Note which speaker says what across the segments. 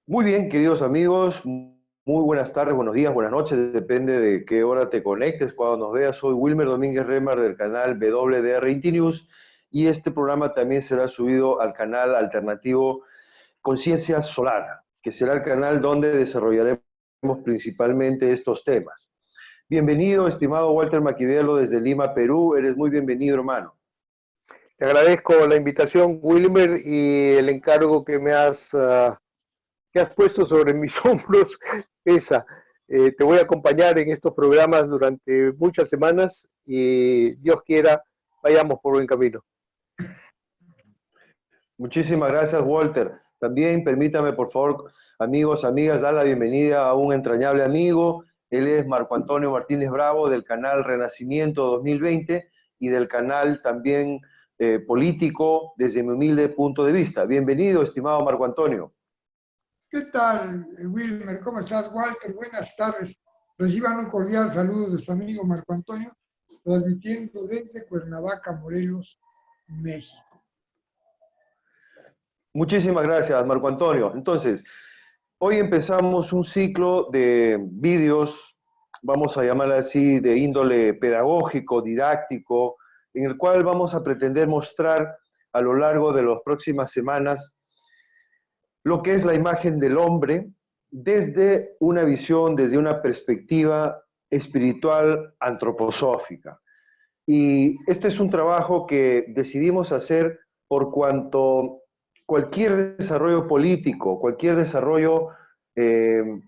Speaker 1: Muy bien, queridos amigos, muy buenas tardes, buenos días, buenas noches, depende de qué hora te conectes, cuando nos veas. Soy Wilmer Domínguez Remar del canal WDR Inti News y este programa también será subido al canal alternativo Conciencia Solar, que será el canal donde desarrollaremos principalmente estos temas. Bienvenido, estimado Walter Maquiavelo desde Lima, Perú, eres muy bienvenido, hermano.
Speaker 2: Te agradezco la invitación, Wilmer, y el encargo que has puesto sobre mis hombros. Esa. Te voy a acompañar en estos programas durante muchas semanas y Dios quiera, vayamos por buen camino.
Speaker 1: Muchísimas gracias, Walter. También permítame, por favor, amigos, amigas, dar la bienvenida a un entrañable amigo. Él es Marco Antonio Martínez Bravo del canal Renacimiento 2020 y del canal también político desde mi humilde punto de vista. Bienvenido, estimado Marco Antonio.
Speaker 3: ¿Qué tal, Wilmer? ¿Cómo estás, Walter? Buenas tardes. Reciban un cordial saludo de su amigo Marco Antonio, transmitiendo desde Cuernavaca, Morelos, México.
Speaker 1: Muchísimas gracias, Marco Antonio. Entonces, hoy empezamos un ciclo de vídeos, vamos a llamarla así, de índole pedagógico, didáctico, en el cual vamos a pretender mostrar a lo largo de las próximas semanas lo que es la imagen del hombre desde una visión, desde una perspectiva espiritual antroposófica. Y este es un trabajo que decidimos hacer por cuanto cualquier desarrollo político, cualquier desarrollo, eh,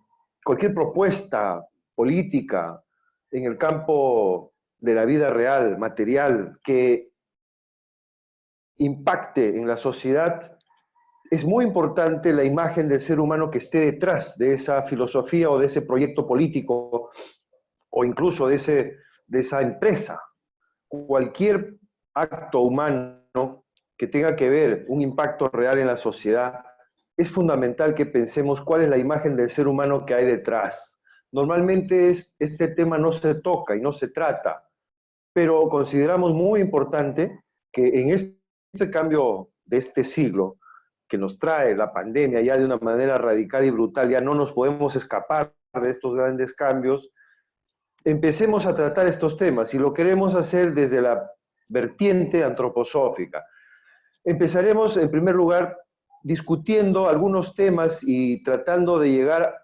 Speaker 1: cualquier propuesta política en el campo de la vida real, material, que impacte en la sociedad, es muy importante la imagen del ser humano que esté detrás de esa filosofía o de ese proyecto político o incluso de esa empresa. Cualquier acto humano que tenga que ver un impacto real en la sociedad, es fundamental que pensemos cuál es la imagen del ser humano que hay detrás. Normalmente este tema no se toca y no se trata, pero consideramos muy importante que en este cambio de este siglo, que nos trae la pandemia ya de una manera radical y brutal, ya no nos podemos escapar de estos grandes cambios, empecemos a tratar estos temas y lo queremos hacer desde la vertiente antroposófica. Empezaremos en primer lugar discutiendo algunos temas y tratando de llegar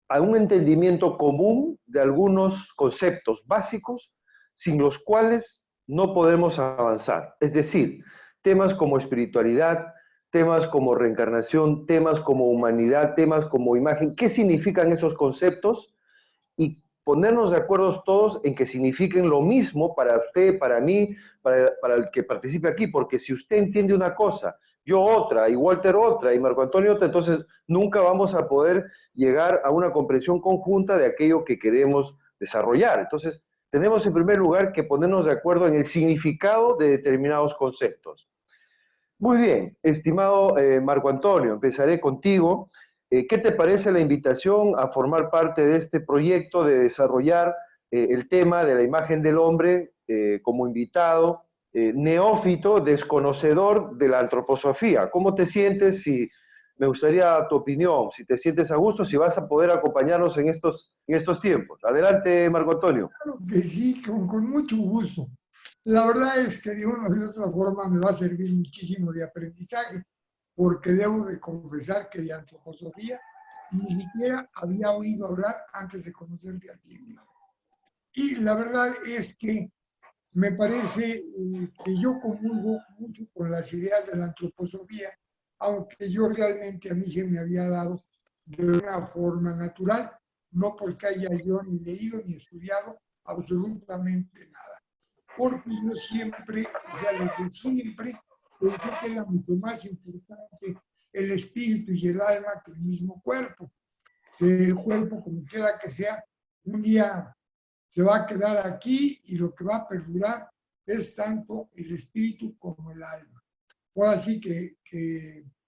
Speaker 1: a un entendimiento común de algunos conceptos básicos sin los cuales no podemos avanzar. Es decir, temas como espiritualidad, temas como reencarnación, temas como humanidad, temas como imagen. ¿Qué significan esos conceptos? Y ponernos de acuerdo todos en que signifiquen lo mismo para usted, para mí, para el que participe aquí, porque si usted entiende una cosa, yo otra, y Walter otra, y Marco Antonio otra, entonces nunca vamos a poder llegar a una comprensión conjunta de aquello que queremos desarrollar. Entonces, tenemos en primer lugar que ponernos de acuerdo en el significado de determinados conceptos. Muy bien, estimado Marco Antonio, empezaré contigo. ¿Qué te parece la invitación a formar parte de este proyecto de desarrollar el tema de la imagen del hombre como invitado, neófito, desconocedor de la antroposofía? ¿Cómo te sientes? Si, me gustaría tu opinión, si te sientes a gusto, si vas a poder acompañarnos en estos tiempos. Adelante, Marco Antonio.
Speaker 3: Claro que sí, con mucho gusto. La verdad es que de una u otra forma me va a servir muchísimo de aprendizaje, porque debo de confesar que de antroposofía ni siquiera había oído hablar antes de conocerte a ti. Y la verdad es que me parece que yo comulgo mucho con las ideas de la antroposofía, aunque yo realmente a mí se me había dado de una forma natural, no porque haya yo ni leído ni estudiado absolutamente nada. Porque yo siempre, o sea, desde siempre, pensé que era mucho más importante el espíritu y el alma que el mismo cuerpo, que el cuerpo, como quiera que sea, un día se va a quedar aquí y lo que va a perdurar es tanto el espíritu como el alma. Por así que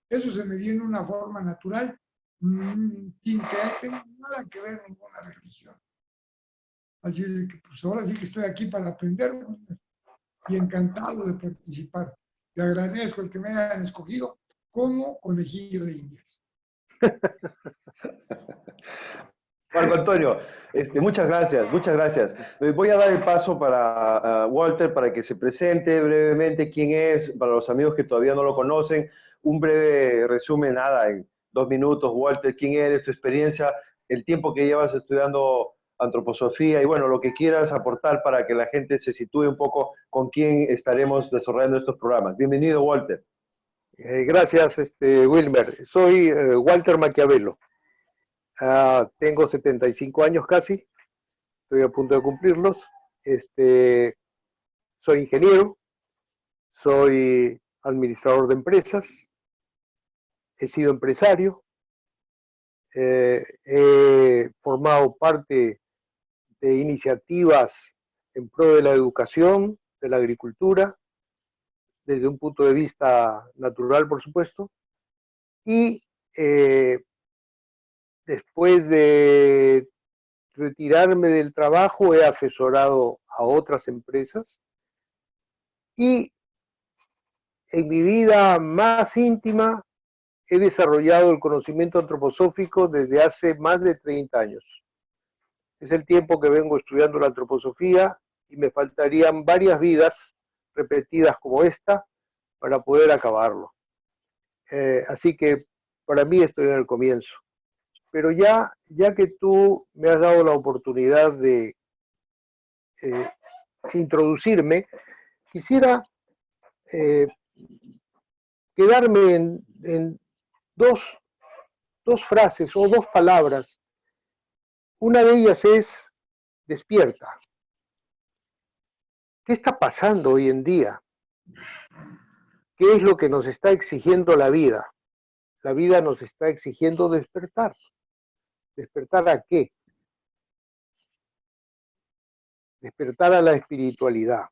Speaker 3: eso se me dio en una forma natural, sin que tenga nada que ver ninguna religión. Así es que pues ahora sí que estoy aquí para aprender y encantado de participar. Te agradezco el que me hayan escogido como conejillo de indias.
Speaker 1: Marco Antonio, muchas gracias, muchas gracias. Voy a dar el paso para Walter para que se presente brevemente quién es, para los amigos que todavía no lo conocen, un breve resumen, nada, en 2 minutos, Walter, quién eres, tu experiencia, el tiempo que llevas estudiando antroposofía y bueno, lo que quieras aportar para que la gente se sitúe un poco con quién estaremos desarrollando estos programas. Bienvenido, Walter.
Speaker 2: Gracias, Wilmer. Soy Walter Maquiavelo. Tengo 75 años casi, estoy a punto de cumplirlos. Soy ingeniero, soy administrador de empresas, he sido empresario, he formado parte de iniciativas en pro de la educación, de la agricultura, desde un punto de vista natural, por supuesto, y después de retirarme del trabajo he asesorado a otras empresas y en mi vida más íntima he desarrollado el conocimiento antroposófico desde hace más de 30 años. Es el tiempo que vengo estudiando la antroposofía y me faltarían varias vidas repetidas como esta para poder acabarlo. Así que para mí estoy en el comienzo. Pero ya que tú me has dado la oportunidad de introducirme, quisiera quedarme en dos frases o dos palabras. Una de ellas es despierta. ¿Qué está pasando hoy en día? ¿Qué es lo que nos está exigiendo la vida? La vida nos está exigiendo despertar. ¿Despertar a qué? Despertar a la espiritualidad.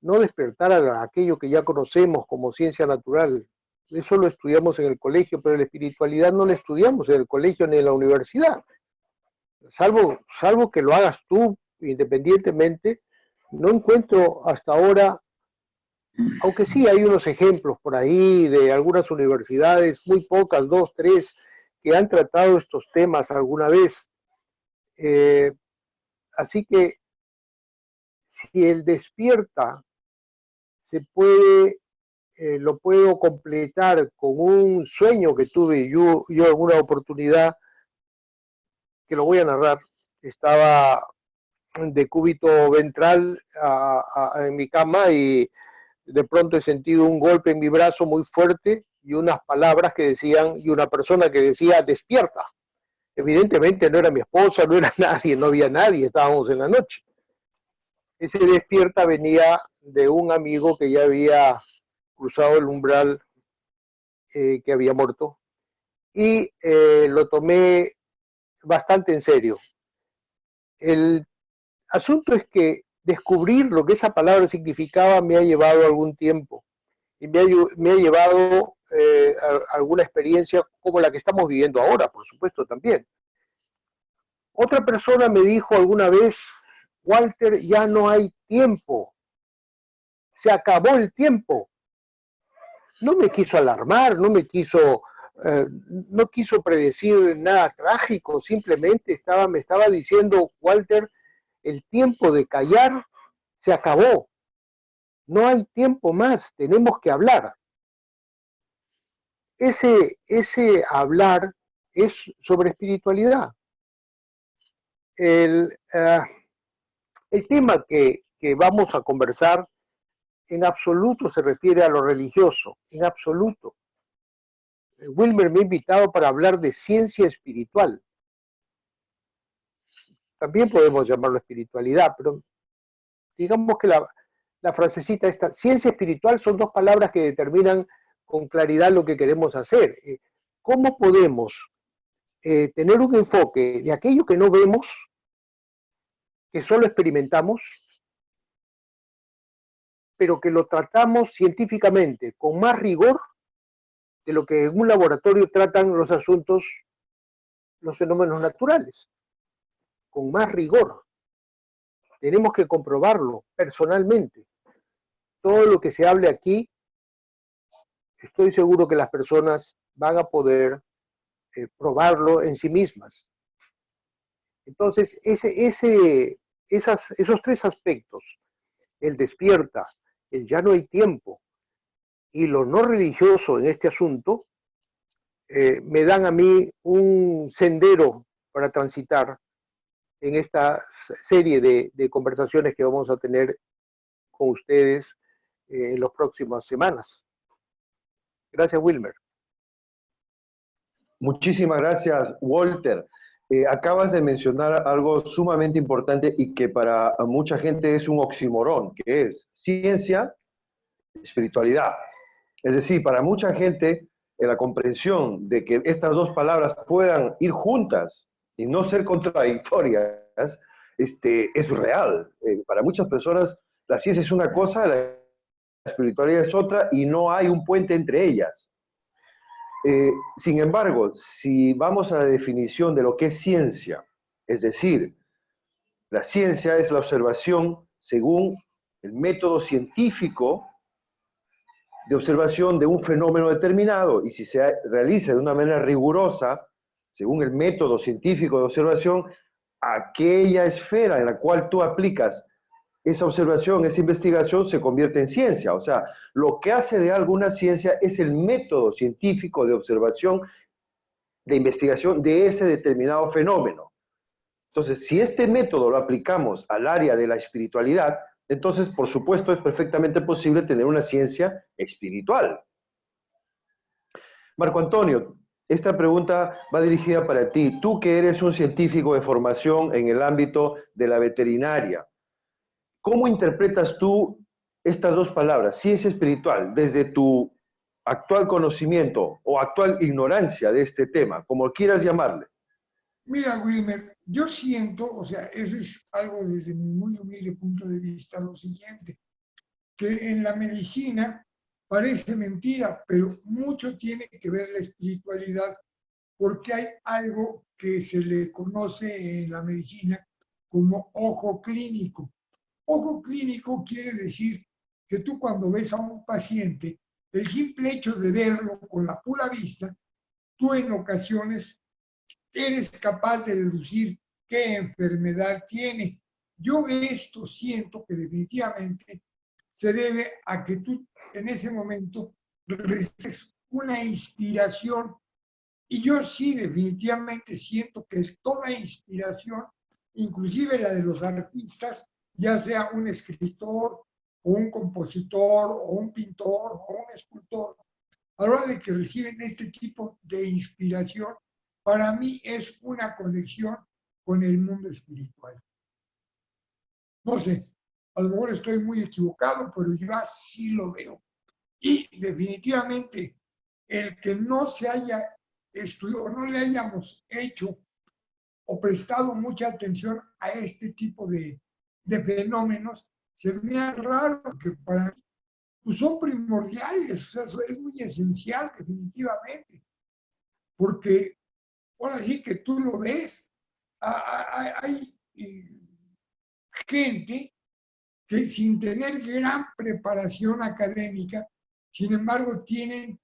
Speaker 2: No despertar a aquello que ya conocemos como ciencia natural. Eso lo estudiamos en el colegio, pero la espiritualidad no la estudiamos en el colegio ni en la universidad. Salvo que lo hagas tú independientemente, no encuentro hasta ahora, aunque sí hay unos ejemplos por ahí de algunas universidades, muy pocas, 2, 3, que han tratado estos temas alguna vez. Así que si el despierta lo puedo completar con un sueño que tuve yo en una oportunidad que lo voy a narrar. Estaba de cúbito ventral en mi cama y de pronto he sentido un golpe en mi brazo muy fuerte y unas palabras que decían, y una persona que decía, despierta. Evidentemente no era mi esposa, no era nadie, no había nadie, estábamos en la noche. Ese despierta venía de un amigo que ya había cruzado el umbral, que había muerto, y lo tomé bastante en serio. El asunto es que descubrir lo que esa palabra significaba me ha llevado algún tiempo y me ha llevado alguna experiencia como la que estamos viviendo ahora, por supuesto, también. Otra persona me dijo alguna vez, Walter, ya no hay tiempo, se acabó el tiempo. No me quiso alarmar, no quiso predecir nada trágico, simplemente me estaba diciendo, Walter, el tiempo de callar se acabó. No hay tiempo más, tenemos que hablar. Ese hablar es sobre espiritualidad. El tema que vamos a conversar en absoluto se refiere a lo religioso, en absoluto. Wilmer me ha invitado para hablar de ciencia espiritual. También podemos llamarlo espiritualidad, pero digamos que la frasecita esta, ciencia espiritual, son dos palabras que determinan con claridad lo que queremos hacer. ¿Cómo podemos tener un enfoque de aquello que no vemos, que solo experimentamos, pero que lo tratamos científicamente, con más rigor de lo que en un laboratorio tratan los asuntos, los fenómenos naturales? Con más rigor. Tenemos que comprobarlo personalmente. Todo lo que se hable aquí, estoy seguro que las personas van a poder probarlo en sí mismas. Entonces, esos tres aspectos, el despierta, el ya no hay tiempo y lo no religioso en este asunto, me dan a mí un sendero para transitar en esta serie de conversaciones que vamos a tener con ustedes en las próximas semanas. Gracias, Wilmer.
Speaker 1: Muchísimas gracias, Walter. Acabas de mencionar algo sumamente importante y que para mucha gente es un oxímoron, que es ciencia, espiritualidad. Es decir, para mucha gente, la comprensión de que estas dos palabras puedan ir juntas y no ser contradictorias, es real. Para muchas personas, la ciencia es una cosa, la espiritualidad es otra, y no hay un puente entre ellas. Sin embargo, si vamos a la definición de lo que es ciencia, es decir, la ciencia es la observación según el método científico de observación de un fenómeno determinado, y si se realiza de una manera rigurosa, según el método científico de observación, aquella esfera en la cual tú aplicas esa observación, esa investigación, se convierte en ciencia. O sea, lo que hace de algo una ciencia es el método científico de observación, de investigación de ese determinado fenómeno. Entonces, si este método lo aplicamos al área de la espiritualidad, entonces, por supuesto, es perfectamente posible tener una ciencia espiritual. Marco Antonio, esta pregunta va dirigida para ti. Tú que eres un científico de formación en el ámbito de la veterinaria, ¿cómo interpretas tú estas dos palabras, ciencia espiritual, desde tu actual conocimiento o actual ignorancia de este tema, como quieras llamarle?
Speaker 3: Mira, Wilmer, yo siento, o sea, eso es algo desde mi muy humilde punto de vista, lo siguiente, que en la medicina parece mentira, pero mucho tiene que ver la espiritualidad, porque hay algo que se le conoce en la medicina como ojo clínico. Ojo clínico quiere decir que tú cuando ves a un paciente, el simple hecho de verlo con la pura vista, tú en ocasiones eres capaz de deducir qué enfermedad tiene. Yo esto siento que definitivamente se debe a que tú en ese momento recibes una inspiración, y yo sí definitivamente siento que toda inspiración, inclusive la de los artistas, ya sea un escritor o un compositor o un pintor o un escultor, a la hora de que reciben este tipo de inspiración, para mí es una conexión con el mundo espiritual. No sé, a lo mejor estoy muy equivocado, pero yo así lo veo. Y definitivamente el que no se haya estudiado, no le hayamos hecho o prestado mucha atención a este tipo de fenómenos, se me hace raro, que para mí pues son primordiales, o sea, eso es muy esencial definitivamente, porque ahora sí que tú lo ves, hay gente que sin tener gran preparación académica, sin embargo, tienen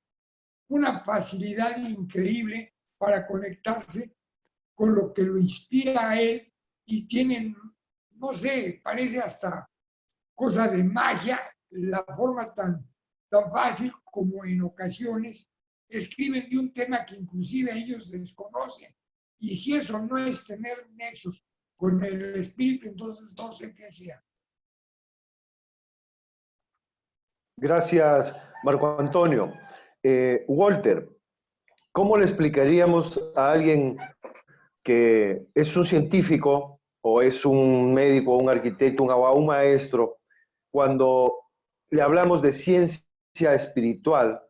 Speaker 3: una facilidad increíble para conectarse con lo que lo inspira a él, y tienen, no sé, parece hasta cosa de magia, la forma tan fácil como en ocasiones escriben de un tema que inclusive ellos desconocen. Y si eso no es tener nexos con el espíritu, entonces no sé qué sea.
Speaker 1: Gracias, Marco Antonio. Walter, ¿cómo le explicaríamos a alguien que es un científico o es un médico, un arquitecto, un maestro, cuando le hablamos de ciencia espiritual?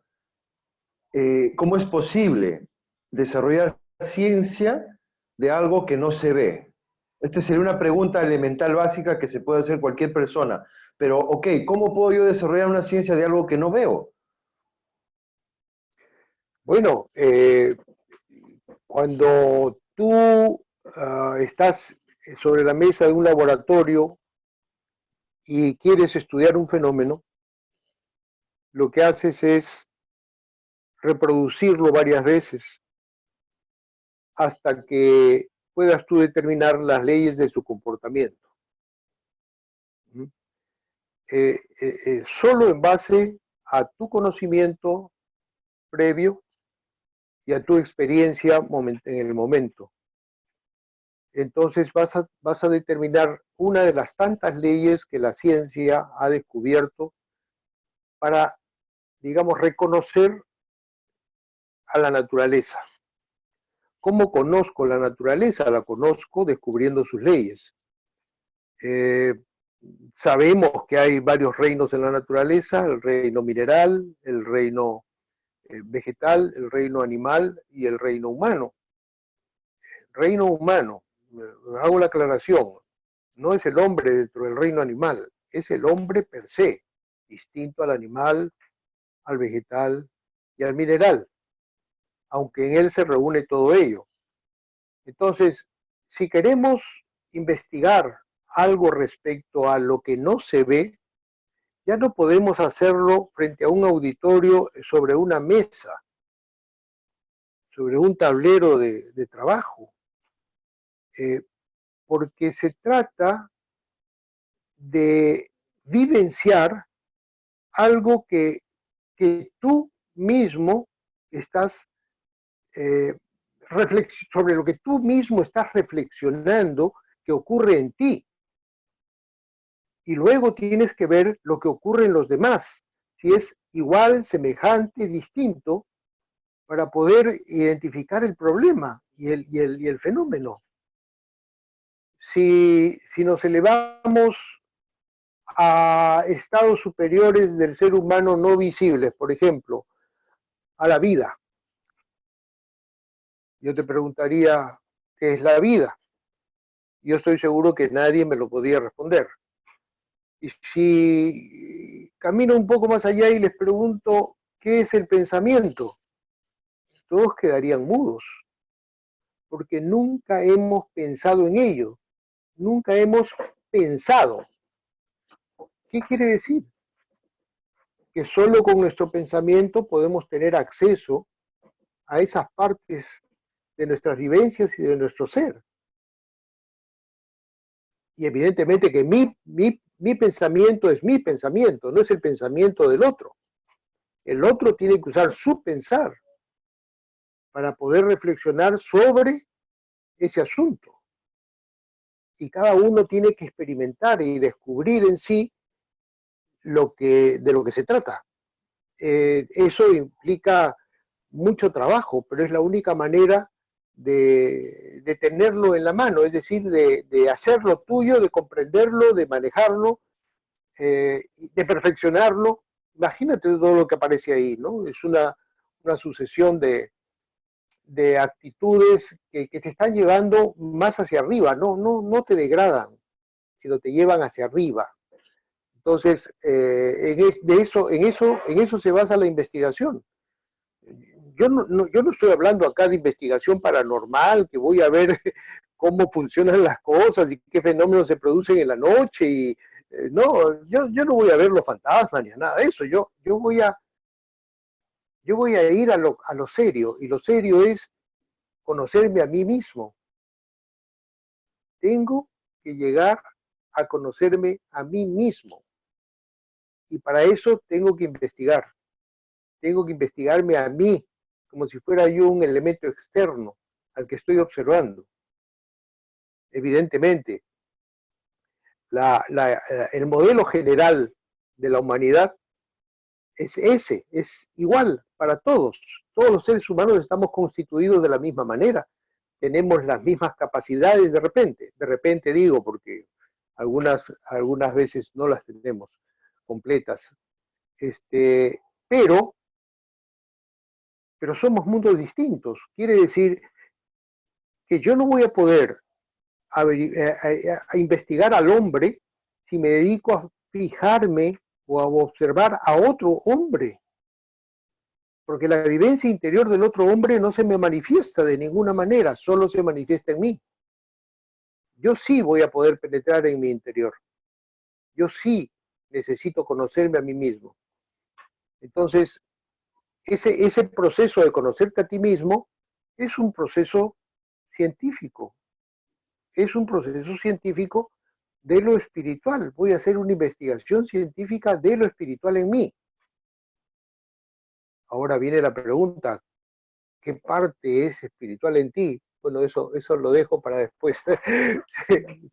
Speaker 1: ¿Cómo es posible desarrollar ciencia de algo que no se ve? Esta sería una pregunta elemental básica que se puede hacer cualquier persona. Pero, ok, ¿cómo puedo yo desarrollar una ciencia de algo que no veo?
Speaker 2: Bueno, cuando tú estás sobre la mesa de un laboratorio y quieres estudiar un fenómeno, lo que haces es reproducirlo varias veces hasta que puedas tú determinar las leyes de su comportamiento. Solo en base a tu conocimiento previo y a tu experiencia en el momento. Entonces vas a determinar una de las tantas leyes que la ciencia ha descubierto para, digamos, reconocer a la naturaleza. ¿Cómo conozco la naturaleza? La conozco descubriendo sus leyes. Sabemos que hay varios reinos en la naturaleza: el reino mineral, el reino vegetal, el reino animal y el reino humano. Reino humano, hago la aclaración, no es el hombre dentro del reino animal, es el hombre per se, distinto al animal, al vegetal y al mineral, aunque en él se reúne todo ello. Entonces, si queremos investigar algo respecto a lo que no se ve, ya no podemos hacerlo frente a un auditorio sobre una mesa, sobre un tablero de trabajo, porque se trata de vivenciar algo que tú mismo estás, sobre lo que tú mismo estás reflexionando que ocurre en ti. Y luego tienes que ver lo que ocurre en los demás, si es igual, semejante, distinto, para poder identificar el problema y el fenómeno. Si nos elevamos a estados superiores del ser humano no visibles, por ejemplo, a la vida, yo te preguntaría, ¿qué es la vida? Yo estoy seguro que nadie me lo podría responder. Y si camino un poco más allá y les pregunto, ¿qué es el pensamiento? Todos quedarían mudos, porque nunca hemos pensado en ello, nunca hemos pensado. ¿Qué quiere decir? Que solo con nuestro pensamiento podemos tener acceso a esas partes de nuestras vivencias y de nuestro ser. Y evidentemente que mi pensamiento es mi pensamiento, no es el pensamiento del otro. El otro tiene que usar su pensar para poder reflexionar sobre ese asunto. Y cada uno tiene que experimentar y descubrir en sí de lo que se trata. Eso implica mucho trabajo, pero es la única manera de tenerlo en la mano, es decir, de hacerlo tuyo, de comprenderlo, de manejarlo, de perfeccionarlo. Imagínate todo lo que aparece ahí, ¿no? Es una sucesión de actitudes que te están llevando más hacia arriba, no te degradan, sino te llevan hacia arriba. Entonces, en eso se basa la investigación. Yo no estoy hablando acá de investigación paranormal, que voy a ver cómo funcionan las cosas y qué fenómenos se producen en la noche. Y no, yo no voy a ver los fantasmas ni a nada de eso. Yo voy a ir a lo serio, y lo serio es conocerme a mí mismo. Tengo que llegar a conocerme a mí mismo. Y para eso tengo que investigar. Tengo que investigarme a mí, como si fuera yo un elemento externo al que estoy observando. Evidentemente, el modelo general de la humanidad es ese, es igual para todos. Todos los seres humanos estamos constituidos de la misma manera. Tenemos las mismas capacidades de repente digo, porque algunas veces no las tenemos completas. Pero somos mundos distintos. Quiere decir que yo no voy a poder a investigar al hombre si me dedico a fijarme o a observar a otro hombre. Porque la vivencia interior del otro hombre no se me manifiesta de ninguna manera, solo se manifiesta en mí. Yo sí voy a poder penetrar en mi interior. Yo sí necesito conocerme a mí mismo. Entonces, ese proceso de conocerte a ti mismo es un proceso científico. Es un proceso científico de lo espiritual. Voy a hacer una investigación científica de lo espiritual en mí. Ahora viene la pregunta, ¿qué parte es espiritual en ti? Bueno, eso lo dejo para después.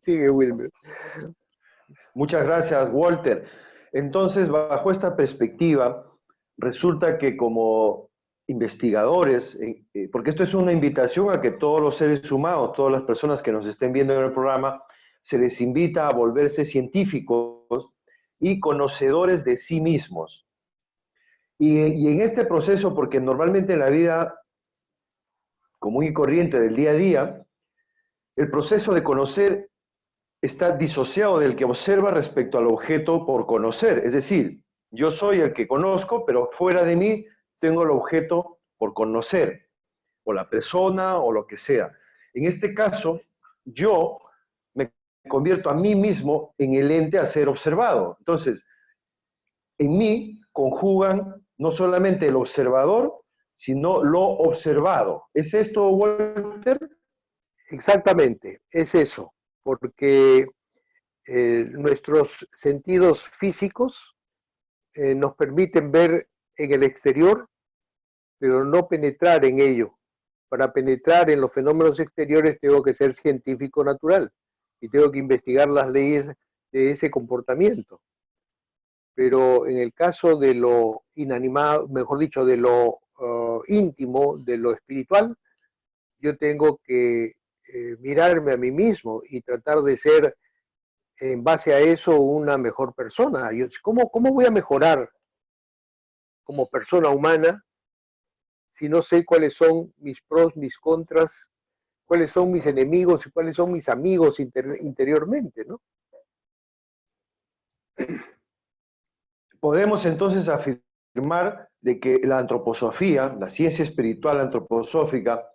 Speaker 2: Sigue, Wilmer.
Speaker 1: Muchas gracias, Walter. Entonces, bajo esta perspectiva, resulta que como investigadores, porque esto es una invitación a que todos los seres humanos, todas las personas que nos estén viendo en el programa, se les invita a volverse científicos y conocedores de sí mismos. Y en este proceso, porque normalmente en la vida común y corriente del día a día, el proceso de conocer está disociado del que observa respecto al objeto por conocer. Es decir, yo soy el que conozco, pero fuera de mí tengo el objeto por conocer, o la persona, o lo que sea. En este caso, yo me convierto a mí mismo en el ente a ser observado. Entonces, en mí conjugan no solamente el observador, sino lo observado. ¿Es esto, Walter?
Speaker 2: Exactamente, es eso, porque nuestros sentidos físicos nos permiten ver en el exterior, pero no penetrar en ello. Para penetrar en los fenómenos exteriores tengo que ser científico natural y tengo que investigar las leyes de ese comportamiento. Pero en el caso de lo inanimado, mejor dicho, de lo íntimo, de lo espiritual, yo tengo que mirarme a mí mismo y tratar de ser, en base a eso, una mejor persona. ¿Cómo voy a mejorar como persona humana si no sé cuáles son mis pros, mis contras, cuáles son mis enemigos y cuáles son mis amigos interiormente, ¿no?
Speaker 1: Podemos entonces afirmar de que la antroposofía, la ciencia espiritual antroposófica,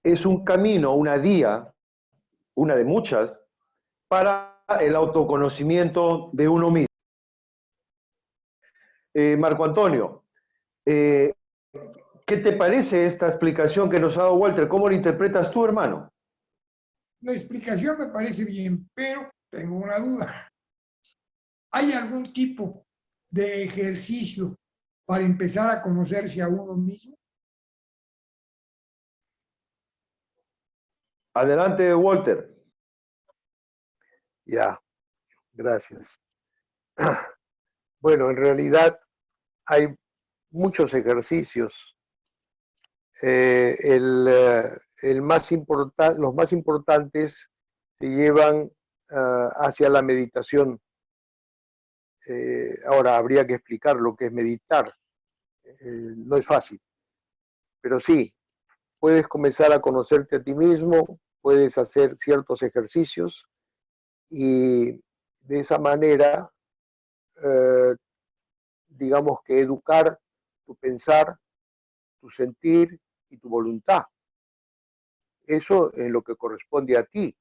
Speaker 1: es un camino, una vía, una de muchas, para el autoconocimiento de uno mismo. Marco Antonio, ¿qué te parece esta explicación que nos ha dado Walter? ¿Cómo lo interpretas tú, hermano?
Speaker 3: La explicación me parece bien, pero tengo una duda. ¿Hay algún tipo de ejercicio para empezar a conocerse a uno mismo?
Speaker 1: Adelante, Walter.
Speaker 2: Ya, gracias. Bueno, en realidad hay muchos ejercicios. Los más importantes te llevan hacia la meditación. Ahora habría que explicar lo que es meditar. No es fácil, pero sí, puedes comenzar a conocerte a ti mismo, puedes hacer ciertos ejercicios y de esa manera, digamos que educar tu pensar, tu sentir y tu voluntad. Eso es lo que corresponde a ti,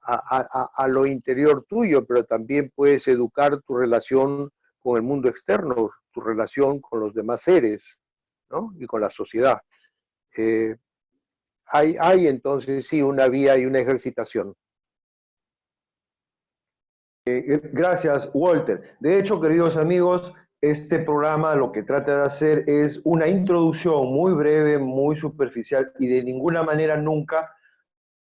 Speaker 2: a lo interior tuyo, pero también puedes educar tu relación con el mundo externo, tu relación con los demás seres, ¿no? Y con la sociedad. Hay entonces sí una vía y una ejercitación.
Speaker 1: Gracias, Walter. De hecho, queridos amigos, este programa lo que trata de hacer es una introducción muy breve, muy superficial y de ninguna manera nunca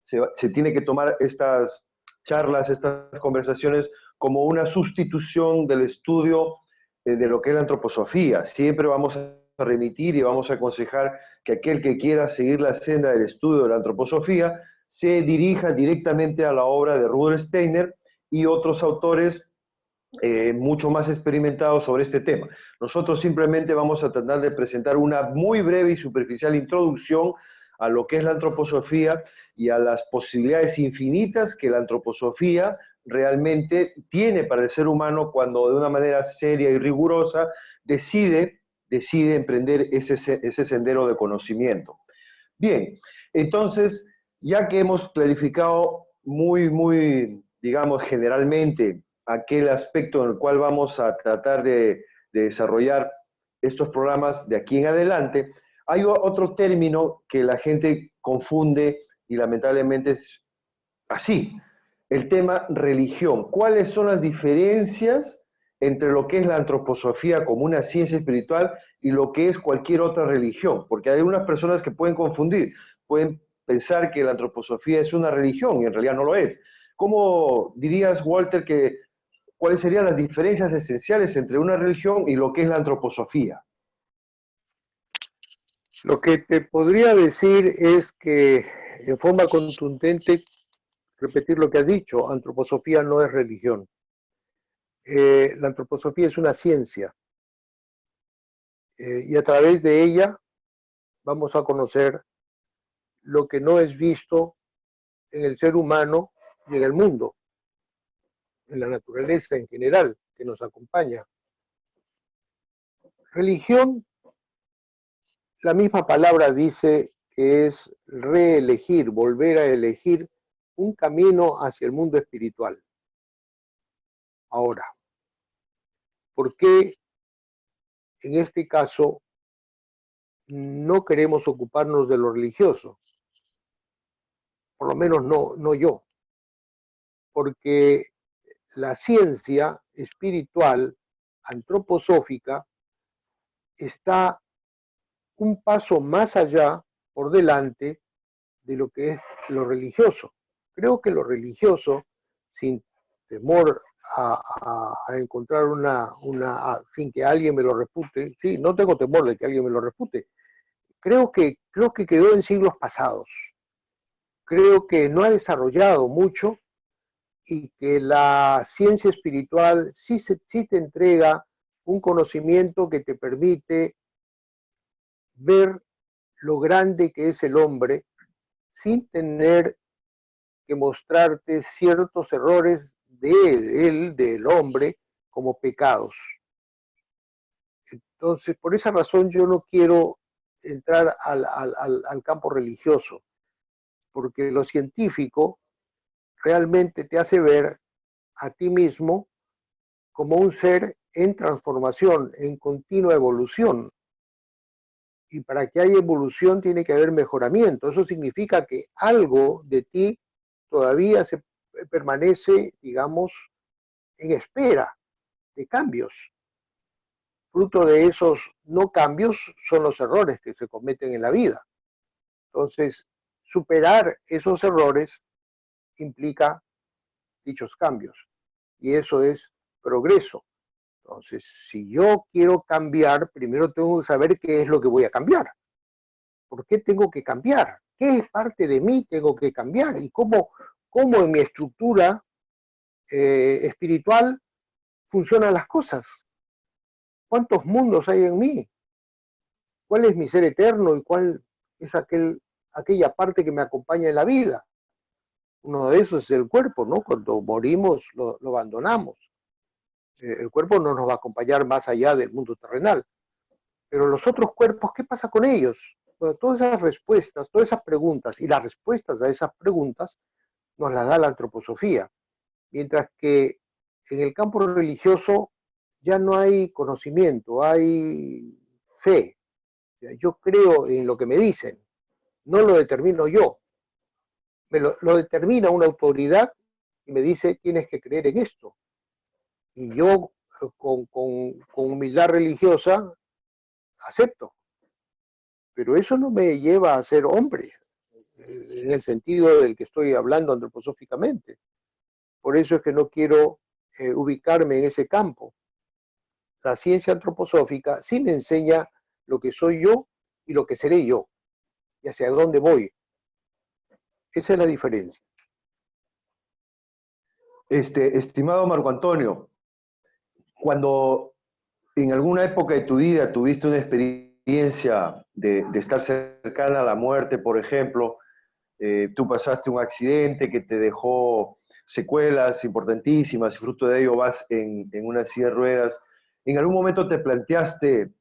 Speaker 1: se tiene que tomar estas charlas, estas conversaciones como una sustitución del estudio de lo que es la antroposofía. Siempre vamos a remitir y vamos a aconsejar que aquel que quiera seguir la senda del estudio de la antroposofía se dirija directamente a la obra de Rudolf Steiner y otros autores mucho más experimentados sobre este tema. Nosotros simplemente vamos a tratar de presentar una muy breve y superficial introducción a lo que es la antroposofía y a las posibilidades infinitas que la antroposofía realmente tiene para el ser humano cuando de una manera seria y rigurosa decide emprender ese sendero de conocimiento. Bien, entonces, ya que hemos clarificado muy, digamos, generalmente aquel aspecto en el cual vamos a tratar de desarrollar estos programas de aquí en adelante, hay otro término que la gente confunde y lamentablemente es así. El tema religión. ¿Cuáles son las diferencias entre lo que es la antroposofía como una ciencia espiritual y lo que es cualquier otra religión? Porque hay unas personas que pueden confundir, pueden pensar que la antroposofía es una religión y en realidad no lo es. ¿Cómo dirías, Walter, cuáles serían las diferencias esenciales entre una religión y lo que es la antroposofía?
Speaker 2: Lo que te podría decir es que en forma contundente, repetir lo que has dicho, antroposofía no es religión. La antroposofía es una ciencia y a través de ella vamos a conocer lo que no es visto en el ser humano y en el mundo, en la naturaleza en general que nos acompaña. Religión, la misma palabra dice que es reelegir, volver a elegir un camino hacia el mundo espiritual. Ahora, ¿por qué en este caso no queremos ocuparnos de lo religioso? Por lo menos no yo, porque la ciencia espiritual, antroposófica, está un paso más allá, por delante, de lo que es lo religioso. Creo que lo religioso, sin temor a encontrar sin que alguien me lo refute, sí, no tengo temor de que alguien me lo refute, creo que quedó en siglos pasados. Creo que no ha desarrollado mucho y que la ciencia espiritual sí te entrega un conocimiento que te permite ver lo grande que es el hombre sin tener que mostrarte ciertos errores del hombre, como pecados. Entonces, por esa razón yo no quiero entrar al campo religioso, porque lo científico realmente te hace ver a ti mismo como un ser en transformación, en continua evolución. Y para que haya evolución tiene que haber mejoramiento. Eso significa que algo de ti todavía se permanece, digamos, en espera de cambios. Fruto de esos no cambios son los errores que se cometen en la vida. Entonces, superar esos errores implica dichos cambios. Y eso es progreso. Entonces, si yo quiero cambiar, primero tengo que saber qué es lo que voy a cambiar. ¿Por qué tengo que cambiar? ¿Qué parte de mí tengo que cambiar? ¿Y cómo en mi estructura espiritual funcionan las cosas? ¿Cuántos mundos hay en mí? ¿Cuál es mi ser eterno y cuál es aquella parte que me acompaña en la vida? Uno de esos es el cuerpo, ¿no? Cuando morimos lo abandonamos. El cuerpo no nos va a acompañar más allá del mundo terrenal. Pero los otros cuerpos, ¿qué pasa con ellos? Bueno, todas esas respuestas, todas esas preguntas y las respuestas a esas preguntas nos las da la antroposofía. Mientras que en el campo religioso ya no hay conocimiento, hay fe. Yo creo en lo que me dicen, no lo determino yo. Lo determina una autoridad y me dice, tienes que creer en esto. Y yo, con humildad religiosa, acepto. Pero eso no me lleva a ser hombre, en el sentido del que estoy hablando antroposóficamente. Por eso es que no quiero ubicarme en ese campo. La ciencia antroposófica sí me enseña lo que soy yo y lo que seré yo, y hacia dónde voy. Esa es la diferencia.
Speaker 1: Estimado Marco Antonio, cuando en alguna época de tu vida tuviste una experiencia de estar cercana a la muerte, por ejemplo, tú pasaste un accidente que te dejó secuelas importantísimas y fruto de ello vas en una silla de ruedas, ¿en algún momento te planteaste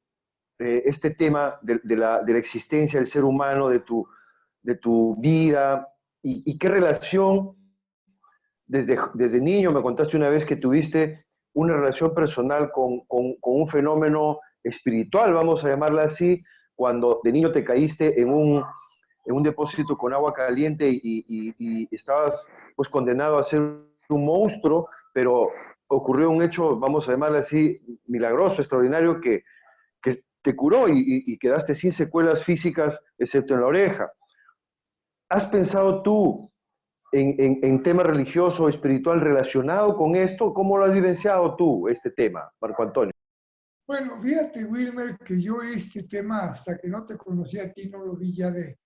Speaker 1: este tema de la existencia del ser humano, de tu vida y qué relación desde niño me contaste una vez que tuviste una relación personal con un fenómeno espiritual, vamos a llamarla así, cuando de niño te caíste en un depósito con agua caliente y estabas pues condenado a ser un monstruo, pero ocurrió un hecho, vamos a llamarle así, milagroso, extraordinario, que te curó y quedaste sin secuelas físicas, excepto en la oreja. ¿Has pensado tú en tema religioso o espiritual relacionado con esto? ¿Cómo lo has vivenciado tú, este tema, Marco Antonio?
Speaker 3: Bueno, fíjate, Wilmer, que yo este tema, hasta que no te conocí a ti, no lo vi ya de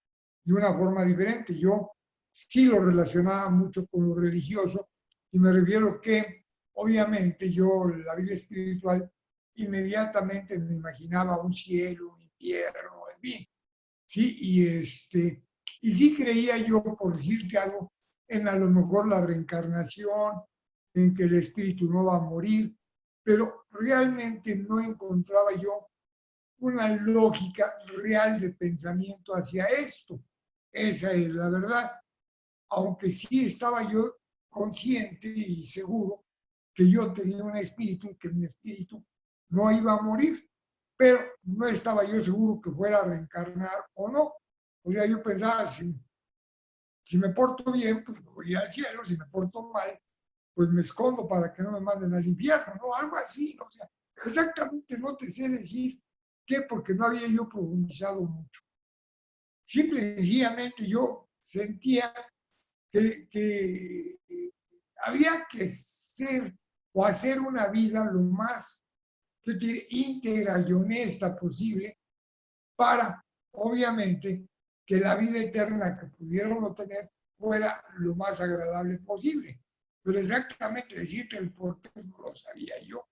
Speaker 3: una forma diferente. Yo sí lo relacionaba mucho con lo religioso y me refiero que, obviamente, yo la vida espiritual inmediatamente me imaginaba un cielo, un infierno, en fin. Sí, y sí creía yo, por decirte algo, en a lo mejor la reencarnación, en que el espíritu no va a morir, pero realmente no encontraba yo una lógica real de pensamiento hacia esto. Esa es la verdad. Aunque sí estaba yo consciente y seguro que yo tenía un espíritu y que mi espíritu no iba a morir, pero no estaba yo seguro que fuera a reencarnar o no. O sea, yo pensaba, si me porto bien, pues voy a ir al cielo; si me porto mal, pues me escondo para que no me manden al infierno, ¿no? Algo así, ¿no? O sea, exactamente no te sé decir qué, porque no había yo profundizado mucho. Simple y sencillamente yo sentía que había que ser o hacer una vida lo más íntegra y honesta posible para, obviamente, que la vida eterna que pudiéramos tener fuera lo más agradable posible. Pero exactamente decirte el por qué no lo sabía yo.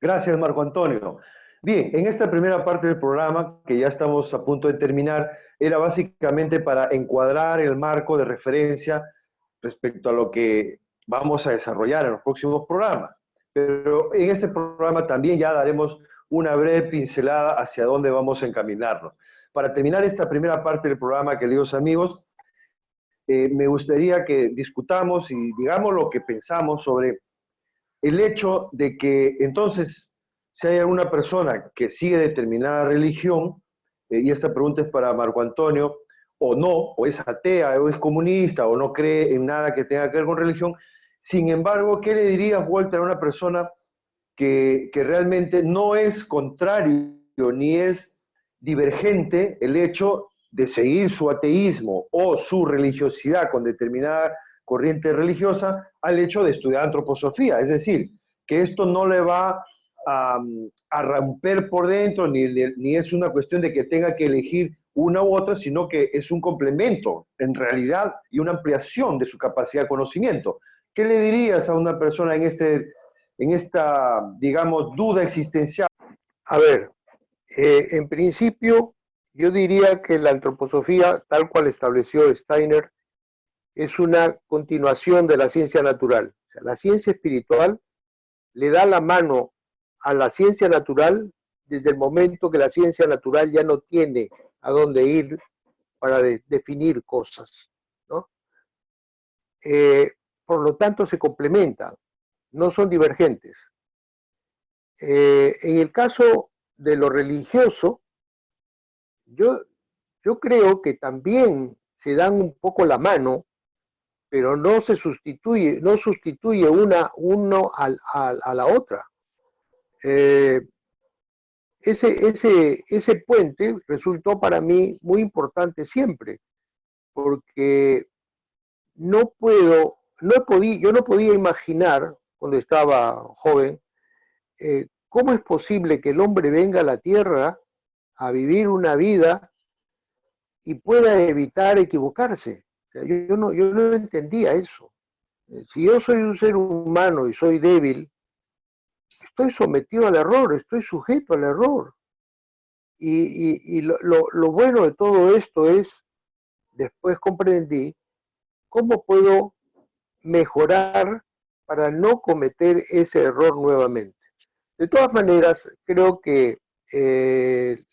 Speaker 1: Gracias, Marco Antonio. Bien, en esta primera parte del programa, que ya estamos a punto de terminar, era básicamente para encuadrar el marco de referencia respecto a lo que vamos a desarrollar en los próximos programas. Pero en este programa también ya daremos una breve pincelada hacia dónde vamos a encaminarnos. Para terminar esta primera parte del programa, queridos amigos, me gustaría que discutamos y digamos lo que pensamos sobre el hecho de que entonces, si hay alguna persona que sigue determinada religión, y esta pregunta es para Marco Antonio, o no, o es atea, o es comunista, o no cree en nada que tenga que ver con religión, sin embargo, ¿qué le dirías, Walter, a una persona que realmente no es contrario ni es divergente el hecho de seguir su ateísmo o su religiosidad con determinada corriente religiosa al hecho de estudiar antroposofía? Es decir, que esto no le va a romper por dentro, ni es una cuestión de que tenga que elegir una u otra, sino que es un complemento, en realidad, y una ampliación de su capacidad de conocimiento. ¿Qué le dirías a una persona en esta, digamos, duda existencial?
Speaker 2: A ver, en principio, yo diría que la antroposofía, tal cual estableció Steiner, es una continuación de la ciencia natural. O sea, la ciencia espiritual le da la mano a la ciencia natural desde el momento que la ciencia natural ya no tiene a dónde ir para definir cosas, ¿no? Por lo tanto, se complementan, no son divergentes. En el caso de lo religioso, yo creo que también se dan un poco la mano, pero no sustituye uno a la otra. Ese puente resultó para mí muy importante siempre, porque yo no podía imaginar, cuando estaba joven, cómo es posible que el hombre venga a la tierra a vivir una vida y pueda evitar equivocarse. O sea, yo no entendía eso. Si yo soy un ser humano y soy débil, estoy sometido al error, estoy sujeto al error. Y lo bueno de todo esto es, después comprendí, cómo puedo mejorar para no cometer ese error nuevamente. De todas maneras, creo que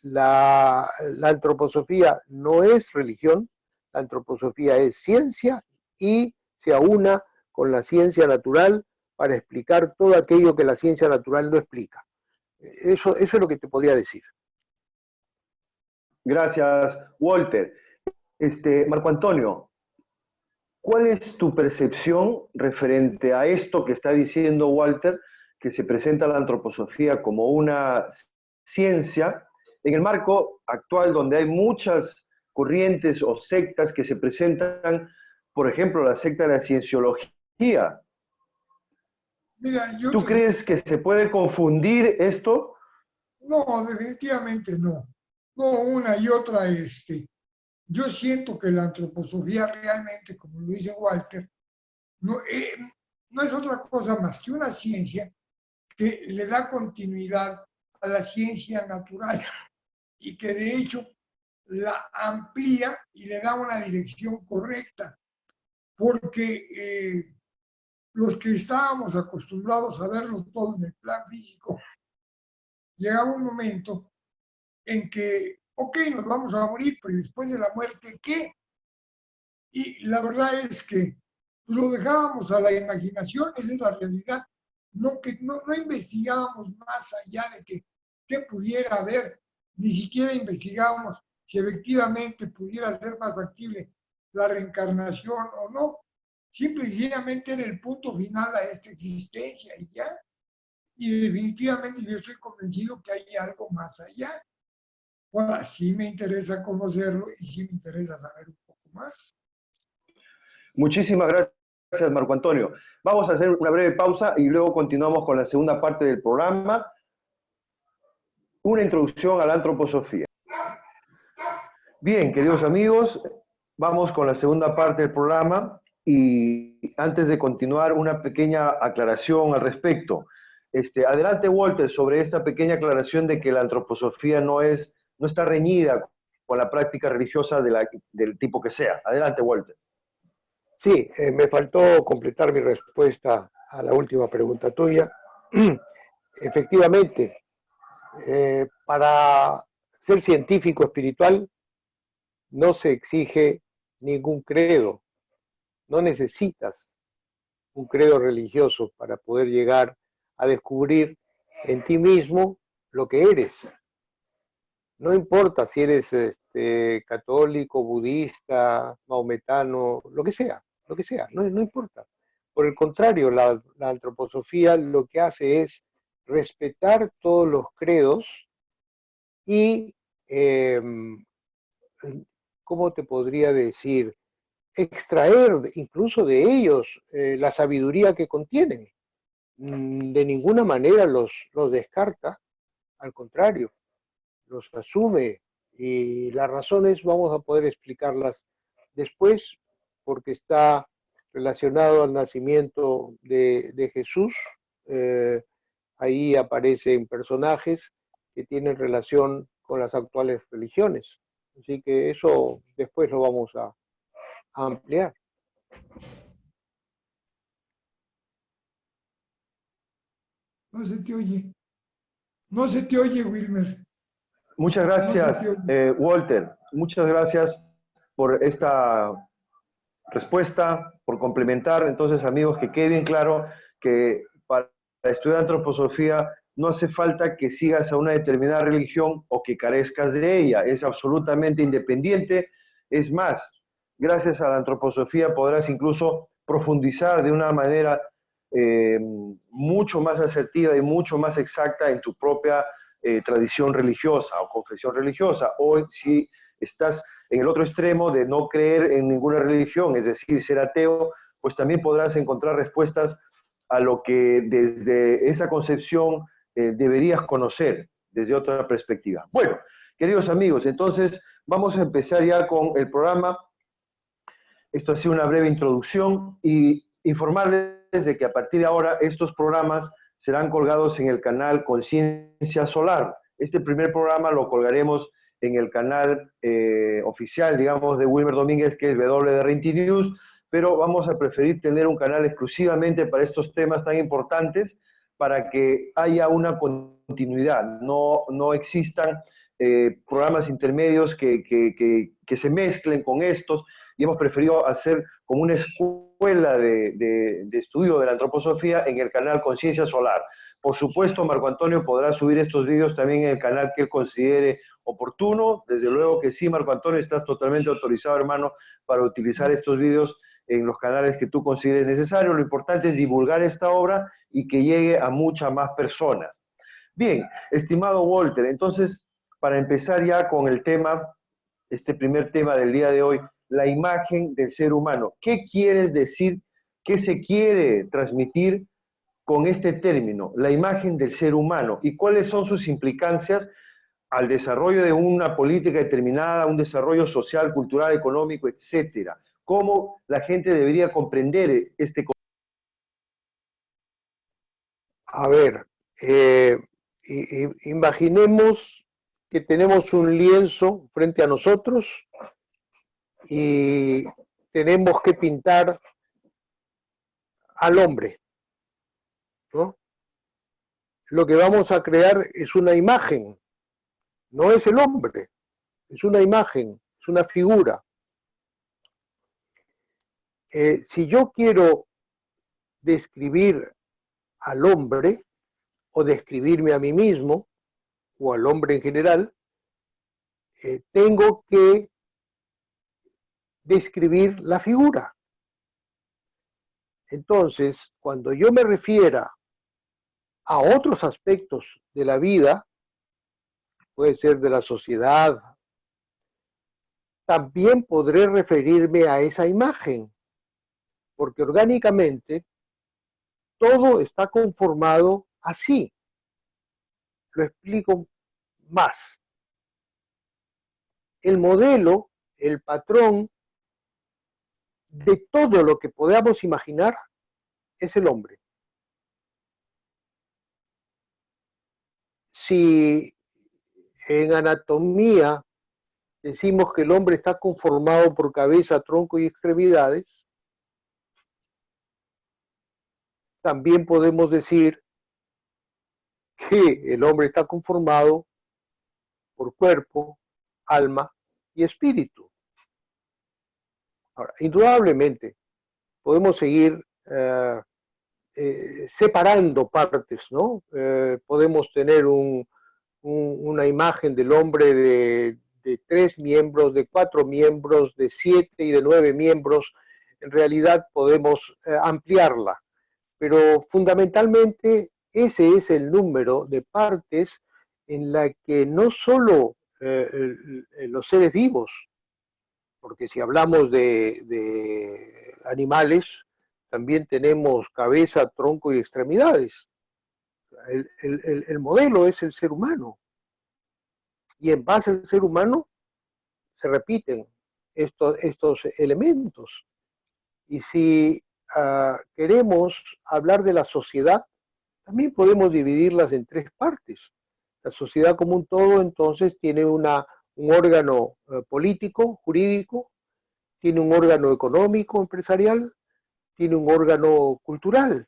Speaker 2: la antroposofía no es religión, la antroposofía es ciencia y se aúna con la ciencia natural para explicar todo aquello que la ciencia natural no explica. Eso es lo que te podría decir.
Speaker 1: Gracias, Walter. Marco Antonio, ¿cuál es tu percepción referente a esto que está diciendo Walter, que se presenta la antroposofía como una ciencia, en el marco actual donde hay muchas corrientes o sectas que se presentan, por ejemplo, la secta de la cienciología?
Speaker 3: Mira,
Speaker 1: ¿Tú crees que se puede confundir esto?
Speaker 3: No, definitivamente no. No, una y otra, yo siento que la antroposofía realmente, como lo dice Walter, no, no es otra cosa más que una ciencia que le da continuidad a la ciencia natural y que de hecho la amplía y le da una dirección correcta, porque los que estábamos acostumbrados a verlo todo en el plan físico, llegaba un momento en que, ok, nos vamos a morir, pero después de la muerte, ¿qué? Y la verdad es que lo dejábamos a la imaginación, esa es la realidad. No investigábamos más allá de qué pudiera haber, ni siquiera investigábamos si efectivamente pudiera ser más factible la reencarnación o no. Simple y sencillamente era el punto final a esta existencia y ya. Y definitivamente yo estoy convencido que hay algo más allá. Ahora, sí me interesa conocerlo y sí me interesa saber un poco más.
Speaker 1: Muchísimas gracias, Marco Antonio. Vamos a hacer una breve pausa y luego continuamos con la segunda parte del programa, una introducción a la antroposofía. Bien, queridos amigos, vamos con la segunda parte del programa y antes de continuar, una pequeña aclaración al respecto. Adelante, Walter, sobre esta pequeña aclaración de que la antroposofía no está reñida con la práctica religiosa del tipo que sea. Adelante, Walter.
Speaker 2: Sí, me faltó completar mi respuesta a la última pregunta tuya. Efectivamente, para ser científico espiritual no se exige ningún credo, no necesitas un credo religioso para poder llegar a descubrir en ti mismo lo que eres. No importa si eres católico, budista, maometano, lo que sea, no importa. Por el contrario, la antroposofía lo que hace es respetar todos los credos y, ¿cómo te podría decir? Extraer incluso de ellos la sabiduría que contienen. De ninguna manera los descarta, al contrario, los asume, y las razones vamos a poder explicarlas después, porque está relacionado al nacimiento de Jesús. Ahí aparecen personajes que tienen relación con las actuales religiones. Así que eso después lo vamos a ampliar.
Speaker 3: No se te oye. No se te oye, Wilmer.
Speaker 1: Muchas gracias, Walter. Muchas gracias por esta respuesta, por complementar. Entonces, amigos, que quede bien claro que para estudiar antroposofía no hace falta que sigas a una determinada religión o que carezcas de ella. Es absolutamente independiente. Es más, gracias a la antroposofía podrás incluso profundizar de una manera mucho más asertiva y mucho más exacta en tu propia tradición religiosa o confesión religiosa. Hoy, si estás en el otro extremo de no creer en ninguna religión, es decir, ser ateo, pues también podrás encontrar respuestas a lo que desde esa concepción deberías conocer desde otra perspectiva. Bueno, queridos amigos, entonces vamos a empezar ya con el programa. Esto ha sido una breve introducción y informarles de que a partir de ahora estos programas serán colgados en el canal Conciencia Solar. Este primer programa lo colgaremos en el canal oficial, digamos, de Wilmer Domínguez, que es WDRT News, pero vamos a preferir tener un canal exclusivamente para estos temas tan importantes, para que haya una continuidad, no existan programas intermedios que se mezclen con estos, y hemos preferido hacer como una escuela de estudio de la antroposofía en el canal Conciencia Solar. Por supuesto, Marco Antonio podrá subir estos vídeos también en el canal que él considere oportuno. Desde luego que sí, Marco Antonio, estás totalmente autorizado, hermano, para utilizar estos vídeos en los canales que tú consideres necesarios. Lo importante es divulgar esta obra y que llegue a muchas más personas. Bien, estimado Walter, entonces, para empezar ya con el tema, este primer tema del día de hoy, la imagen del ser humano. ¿Qué quieres decir? ¿Qué se quiere transmitir con este término, la imagen del ser humano? ¿Y cuáles son sus implicancias al desarrollo de una política determinada, un desarrollo social, cultural, económico, etcétera? ¿Cómo la gente debería comprender este concepto?
Speaker 2: A ver, imaginemos que tenemos un lienzo frente a nosotros y tenemos que pintar al hombre, ¿no? Lo que vamos a crear es una imagen, no es el hombre, es una imagen, es una figura. Si yo quiero describir al hombre o describirme a mí mismo o al hombre en general, tengo que describir la figura. Entonces, cuando yo me refiera a otros aspectos de la vida, puede ser de la sociedad, también podré referirme a esa imagen, porque orgánicamente todo está conformado así. Lo explico más. El modelo, el patrón de todo lo que podamos imaginar es el hombre. Si en anatomía decimos que el hombre está conformado por cabeza, tronco y extremidades, también podemos decir que el hombre está conformado por cuerpo, alma y espíritu. Ahora, indudablemente, podemos seguir separando partes, ¿no? Podemos tener una imagen del hombre de 3 miembros, de 4 miembros, de 7 y de 9 miembros. En realidad podemos ampliarla, pero fundamentalmente ese es el número de partes en la que no solo los seres vivos, porque si hablamos de animales, también tenemos cabeza, tronco y extremidades. El modelo es el ser humano. Y en base al ser humano se repiten estos elementos. Y si queremos hablar de la sociedad, también podemos dividirlas en 3 partes. La sociedad como un todo, entonces, tiene un órgano político, jurídico, tiene un órgano económico, empresarial, tiene un órgano cultural.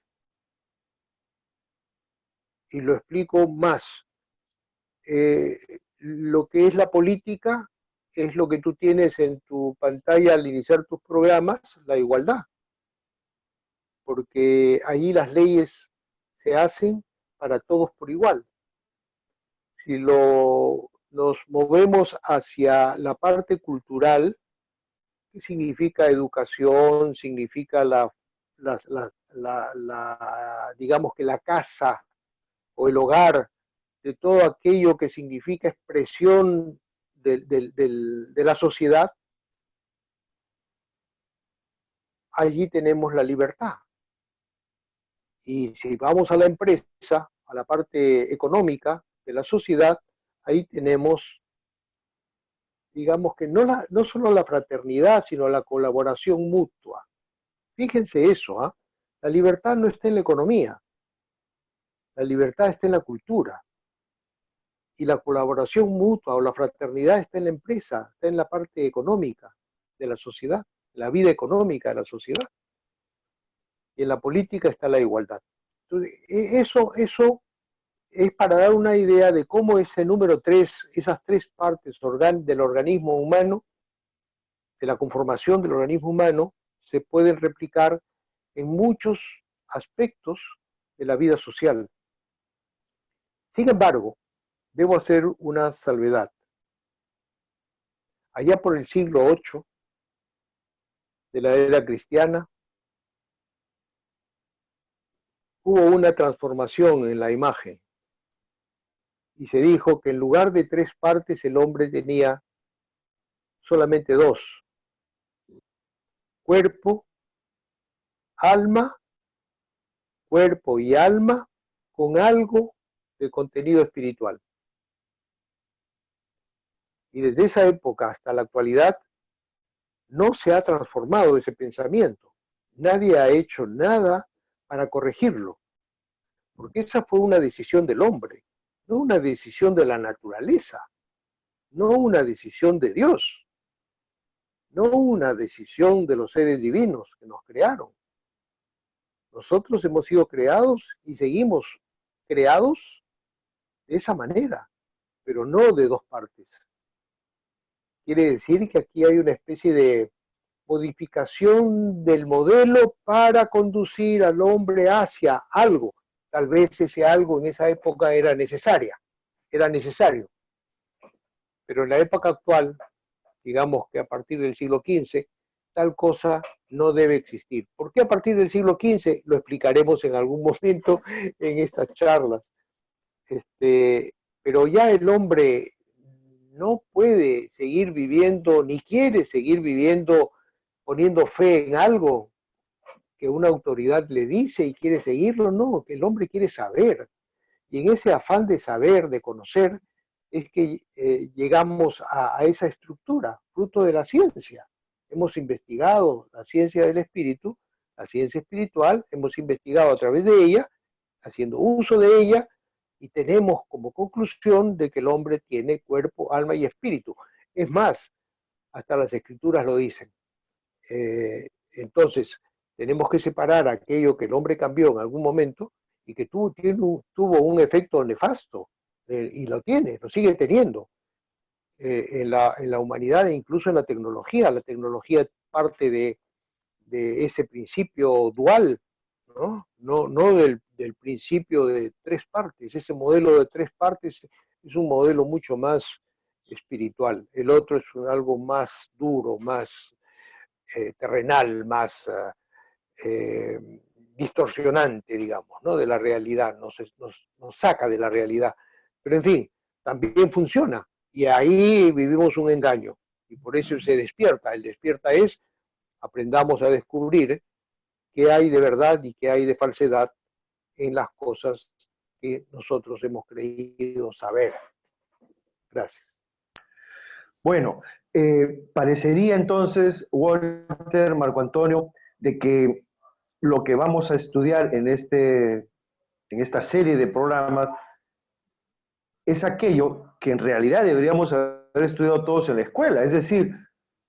Speaker 2: Y lo explico más. Lo que es la política es lo que tú tienes en tu pantalla al iniciar tus programas, la igualdad. Porque allí las leyes se hacen para todos por igual. Si nos movemos hacia la parte cultural, que significa educación, significa digamos que la casa o el hogar, de todo aquello que significa expresión de la sociedad, allí tenemos la libertad. Y si vamos a la empresa, a la parte económica de la sociedad, ahí tenemos, digamos que no solo la fraternidad, sino la colaboración mutua. Fíjense eso, ¿eh? La libertad no está en la economía, la libertad está en la cultura. Y la colaboración mutua o la fraternidad está en la empresa, está en la parte económica de la sociedad, la vida económica de la sociedad. Y en la política está la igualdad. Entonces, eso es para dar una idea de cómo ese número 3, esas 3 partes del organismo humano, de la conformación del organismo humano, se pueden replicar en muchos aspectos de la vida social. Sin embargo, debo hacer una salvedad. Allá por el siglo VIII de la era cristiana, hubo una transformación en la imagen y se dijo que en lugar de 3 partes el hombre tenía solamente 2: cuerpo, alma, cuerpo y alma con algo de contenido espiritual. Y desde esa época hasta la actualidad no se ha transformado ese pensamiento. Nadie ha hecho nada para corregirlo, porque esa fue una decisión del hombre, no una decisión de la naturaleza, no una decisión de Dios, no una decisión de los seres divinos que nos crearon. Nosotros hemos sido creados y seguimos creados de esa manera, pero no de 2 partes. Quiere decir que aquí hay una especie de modificación del modelo para conducir al hombre hacia algo. Tal vez ese algo en esa época era necesario, pero en la época actual, digamos que a partir del siglo XV, tal cosa no debe existir. ¿Por qué a partir del siglo XV? Lo explicaremos en algún momento en estas charlas. Pero ya el hombre no puede seguir viviendo, ni quiere seguir viviendo poniendo fe en algo que una autoridad le dice y quiere seguirlo. No, que el hombre quiere saber. Y en ese afán de saber, de conocer, es que llegamos a esa estructura, fruto de la ciencia. Hemos investigado la ciencia del espíritu, la ciencia espiritual, hemos investigado a través de ella, haciendo uso de ella, y tenemos como conclusión de que el hombre tiene cuerpo, alma y espíritu. Es más, hasta las escrituras lo dicen. Entonces, tenemos que separar aquello que el hombre cambió en algún momento y que tuvo un efecto nefasto, y lo tiene, lo sigue teniendo en la humanidad e incluso en la tecnología. La tecnología parte de ese principio dual, no del principio de 3 partes. Ese modelo de 3 partes es un modelo mucho más espiritual. El otro es algo más duro, más terrenal, más distorsionante, digamos, ¿no? De la realidad, nos saca de la realidad. Pero en fin, también funciona, y ahí vivimos un engaño, y por eso se despierta. El despierta es, aprendamos a descubrir qué hay de verdad y qué hay de falsedad en las cosas que nosotros hemos creído saber. Gracias.
Speaker 1: Bueno, parecería entonces, Walter, Marco Antonio, de que lo que vamos a estudiar en esta serie de programas es aquello que en realidad deberíamos haber estudiado todos en la escuela, es decir,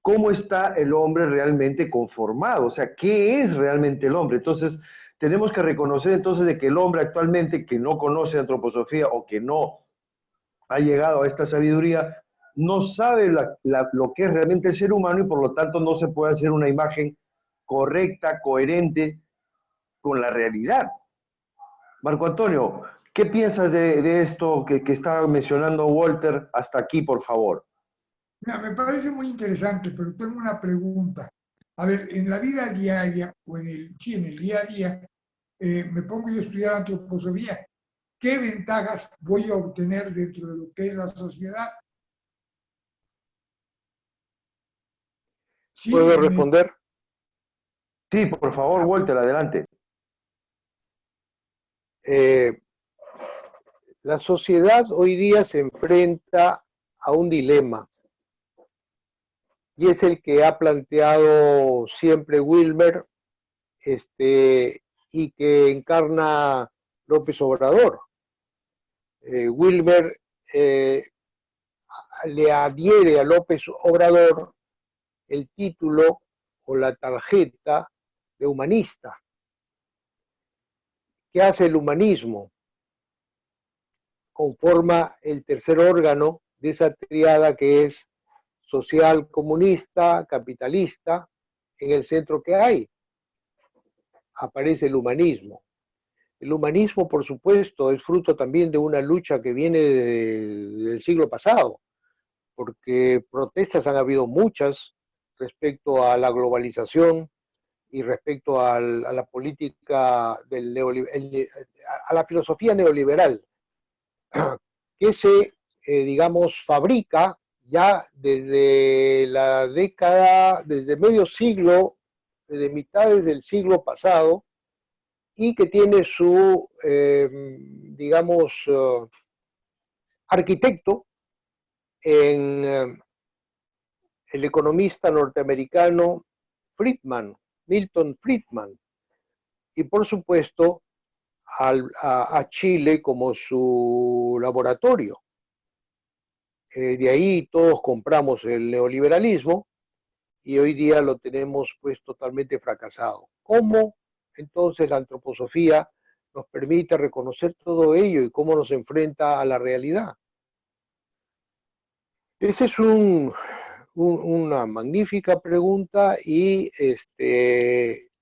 Speaker 1: cómo está el hombre realmente conformado, o sea, qué es realmente el hombre. Entonces, tenemos que reconocer entonces de que el hombre actualmente que no conoce antroposofía o que no ha llegado a esta sabiduría, no sabe lo que es realmente el ser humano y por lo tanto no se puede hacer una imagen correcta, coherente con la realidad. Marco Antonio, ¿qué piensas de esto que estaba mencionando Walter hasta aquí, por favor?
Speaker 3: Mira, me parece muy interesante, pero tengo una pregunta. A ver, en la vida diaria, o en el día a día, me pongo yo a estudiar antroposofía. ¿Qué ventajas voy a obtener dentro de lo que es la sociedad? Sí,
Speaker 2: ¿Puedo responder?
Speaker 1: Sí, por favor, Walter, adelante.
Speaker 2: La sociedad hoy día se enfrenta a un dilema, y es el que ha planteado siempre Wilmer, y que encarna López Obrador. Wilmer le adhiere a López Obrador el título o la tarjeta de humanista. ¿Qué hace el humanismo? Conforma el tercer órgano de esa triada que es social, comunista, capitalista. En el centro que hay aparece el humanismo. El humanismo, por supuesto, es fruto también de una lucha que viene del siglo pasado, porque protestas han habido muchas respecto a la globalización y respecto a la política a la filosofía neoliberal, que se, digamos, fabrica ya desde la década, desde medio siglo, desde mitades del siglo pasado, y que tiene su, digamos, arquitecto en el economista norteamericano Friedman, Milton Friedman, y por supuesto a Chile como su laboratorio. De ahí todos compramos el neoliberalismo y hoy día lo tenemos pues totalmente fracasado. ¿Cómo entonces la antroposofía nos permite reconocer todo ello y cómo nos enfrenta a la realidad? Esa es una magnífica pregunta y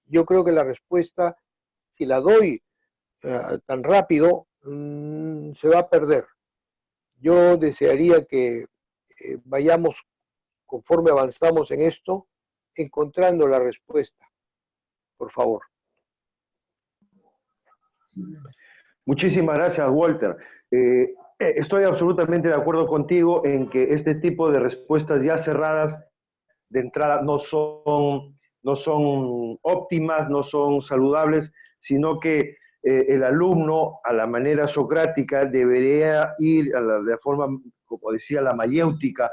Speaker 2: yo creo que la respuesta, si la doy tan rápido, se va a perder. Yo desearía que vayamos, conforme avanzamos en esto, encontrando la respuesta, por favor.
Speaker 1: Muchísimas gracias, Walter. Estoy absolutamente de acuerdo contigo en que este tipo de respuestas ya cerradas de entrada no son óptimas, no son saludables, sino que el alumno a la manera socrática debería ir de forma, como decía, la mayéutica,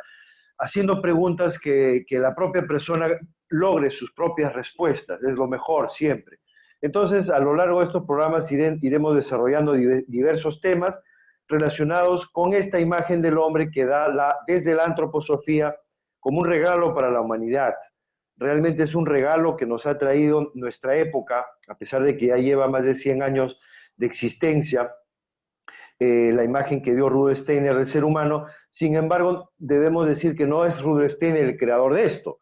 Speaker 1: haciendo preguntas que la propia persona logre sus propias respuestas, es lo mejor siempre. Entonces, a lo largo de estos programas iremos desarrollando diversos temas relacionados con esta imagen del hombre que da desde la antroposofía como un regalo para la humanidad. Realmente es un regalo que nos ha traído nuestra época, a pesar de que ya lleva más de 100 años de existencia, la imagen que dio Rudolf Steiner del ser humano. Sin embargo, debemos decir que no es Rudolf Steiner el creador de esto.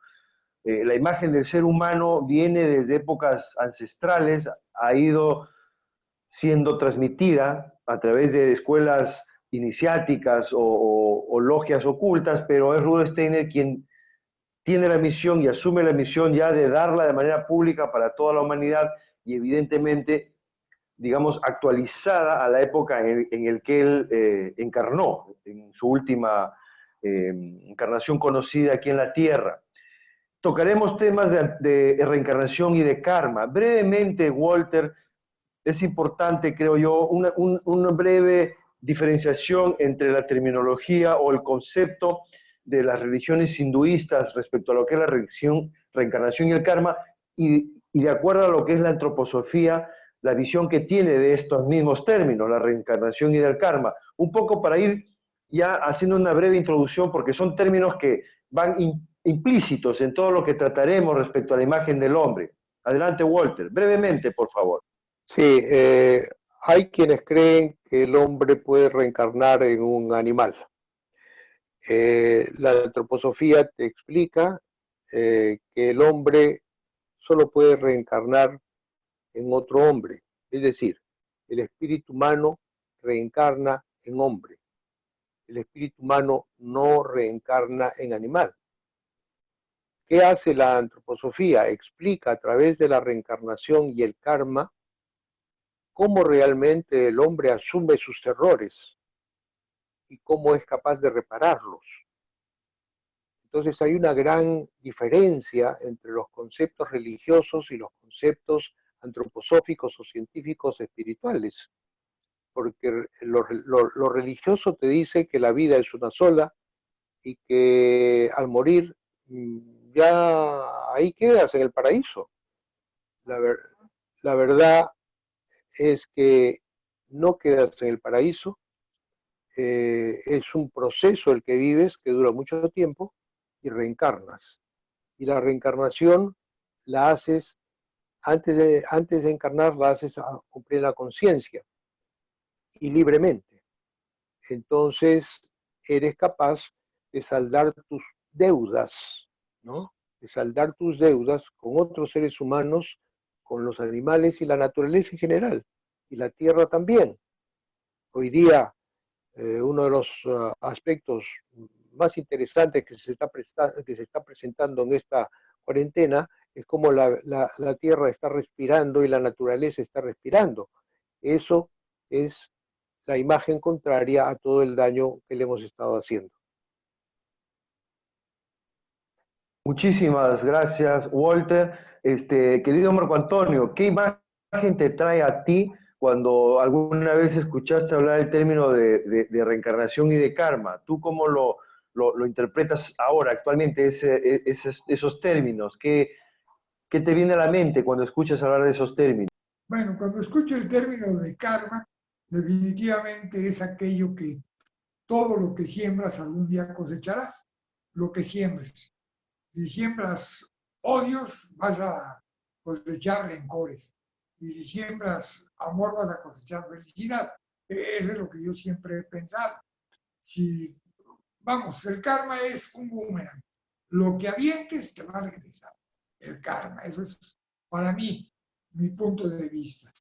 Speaker 1: La imagen del ser humano viene desde épocas ancestrales, ha ido siendo transmitida a través de escuelas iniciáticas o logias ocultas, pero es Rudolf Steiner quien tiene la misión y asume la misión ya de darla de manera pública para toda la humanidad y evidentemente, digamos, actualizada a la época en el que él encarnó, en su última encarnación conocida aquí en la Tierra. Tocaremos temas de reencarnación y de karma. Brevemente, Walter, es importante, creo yo, una breve diferenciación entre la terminología o el concepto de las religiones hinduistas respecto a lo que es la reencarnación y el karma, y de acuerdo a lo que es la antroposofía, la visión que tiene de estos mismos términos, la reencarnación y el karma. Un poco para ir ya haciendo una breve introducción, porque son términos que van implícitos en todo lo que trataremos respecto a la imagen del hombre. Adelante, Walter, brevemente, por favor.
Speaker 2: Sí, hay quienes creen que el hombre puede reencarnar en un animal. La antroposofía te explica que el hombre solo puede reencarnar en otro hombre, es decir, el espíritu humano reencarna en hombre, el espíritu humano no reencarna en animal. ¿Qué hace la antroposofía? Explica a través de la reencarnación y el karma cómo realmente el hombre asume sus errores y cómo es capaz de repararlos. Entonces hay una gran diferencia entre los conceptos religiosos y los conceptos antroposóficos o científicos espirituales, porque lo religioso te dice que la vida es una sola y que al morir ya ahí quedas en el paraíso. La verdad es que no quedas en el paraíso, es un proceso el que vives que dura mucho tiempo y reencarnas. Y la reencarnación la haces, antes de encarnar, la haces a cumplir la conciencia y libremente. Entonces eres capaz de saldar tus deudas, ¿no? De saldar tus deudas con otros seres humanos, con los animales y la naturaleza en general. y la tierra también. Hoy día, uno de los aspectos más interesantes que se está presentando en esta cuarentena es cómo la tierra está respirando y la naturaleza está respirando. Eso es la imagen contraria a todo el daño que le hemos estado haciendo.
Speaker 1: Muchísimas gracias, Walter. Querido Marco Antonio, ¿qué imagen te trae a ti cuando alguna vez escuchaste hablar el término de reencarnación y de karma? ¿Tú cómo lo interpretas ahora, actualmente, esos términos? ¿Qué te viene a la mente cuando escuchas hablar de esos términos?
Speaker 3: Bueno, cuando escucho el término de karma, definitivamente es aquello que todo lo que siembras algún día cosecharás, lo que siembres. Si siembras odios, vas a cosechar rencores. Y si siembras amor, vas a cosechar felicidad. Eso es lo que yo siempre he pensado. Si, vamos, el karma es un boomerang. Lo que avientes te va a regresar. El karma, eso es para mí, mi punto de vista.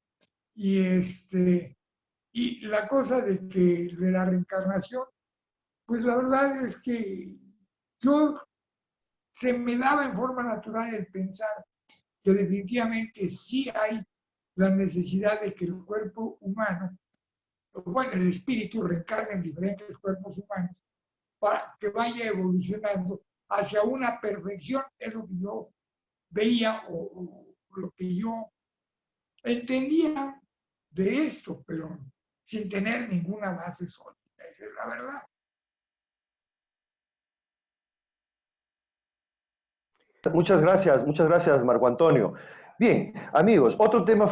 Speaker 3: Y la cosa de la reencarnación, pues la verdad es que yo se me daba en forma natural el pensar que definitivamente sí hay la necesidad de que el cuerpo humano, bueno, el espíritu reencarne en diferentes cuerpos humanos para que vaya evolucionando hacia una perfección, es lo que yo veía o lo que yo entendía de esto, pero sin tener ninguna base sólida, esa es la verdad.
Speaker 1: Muchas gracias, Marco Antonio. Bien, amigos, otro tema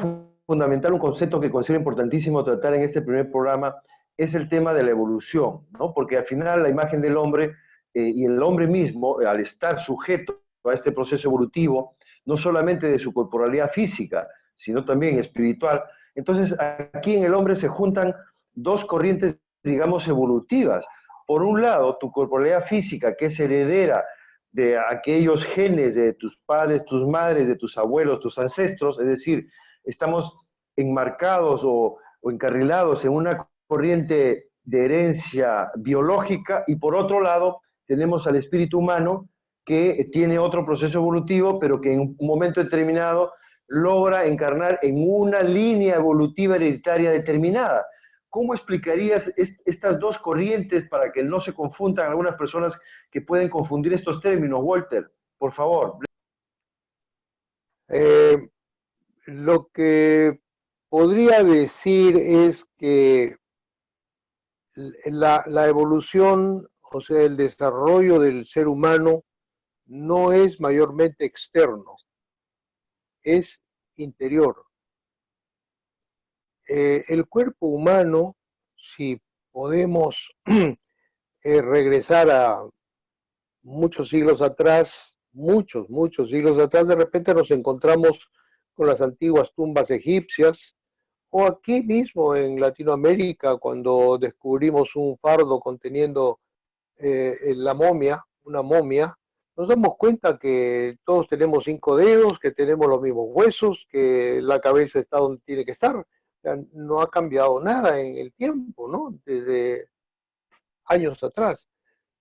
Speaker 1: fundamental, un concepto que considero importantísimo tratar en este primer programa, es el tema de la evolución, ¿no? Porque al final la imagen del hombre y el hombre mismo, al estar sujeto a este proceso evolutivo, no solamente de su corporalidad física, sino también espiritual, entonces aquí en el hombre se juntan dos corrientes, digamos, evolutivas. Por un lado, tu corporalidad física, que es heredera de aquellos genes de tus padres, tus madres, de tus abuelos, tus ancestros, es decir, estamos enmarcados o encarrilados en una corriente de herencia biológica, y por otro lado tenemos al espíritu humano que tiene otro proceso evolutivo, pero que en un momento determinado logra encarnar en una línea evolutiva hereditaria determinada. ¿Cómo explicarías estas dos corrientes para que no se confundan algunas personas que pueden confundir estos términos, Walter? Por favor.
Speaker 2: Lo que podría decir es que la evolución, o sea, el desarrollo del ser humano no es mayormente externo, es interior. El cuerpo humano, si podemos regresar a muchos siglos atrás, muchos siglos atrás, de repente nos encontramos con las antiguas tumbas egipcias, o aquí mismo en Latinoamérica, cuando descubrimos un fardo conteniendo la momia, una momia, nos damos cuenta que todos tenemos 5 dedos, que tenemos los mismos huesos, que la cabeza está donde tiene que estar. O sea, no ha cambiado nada en el tiempo, ¿no? Desde años atrás,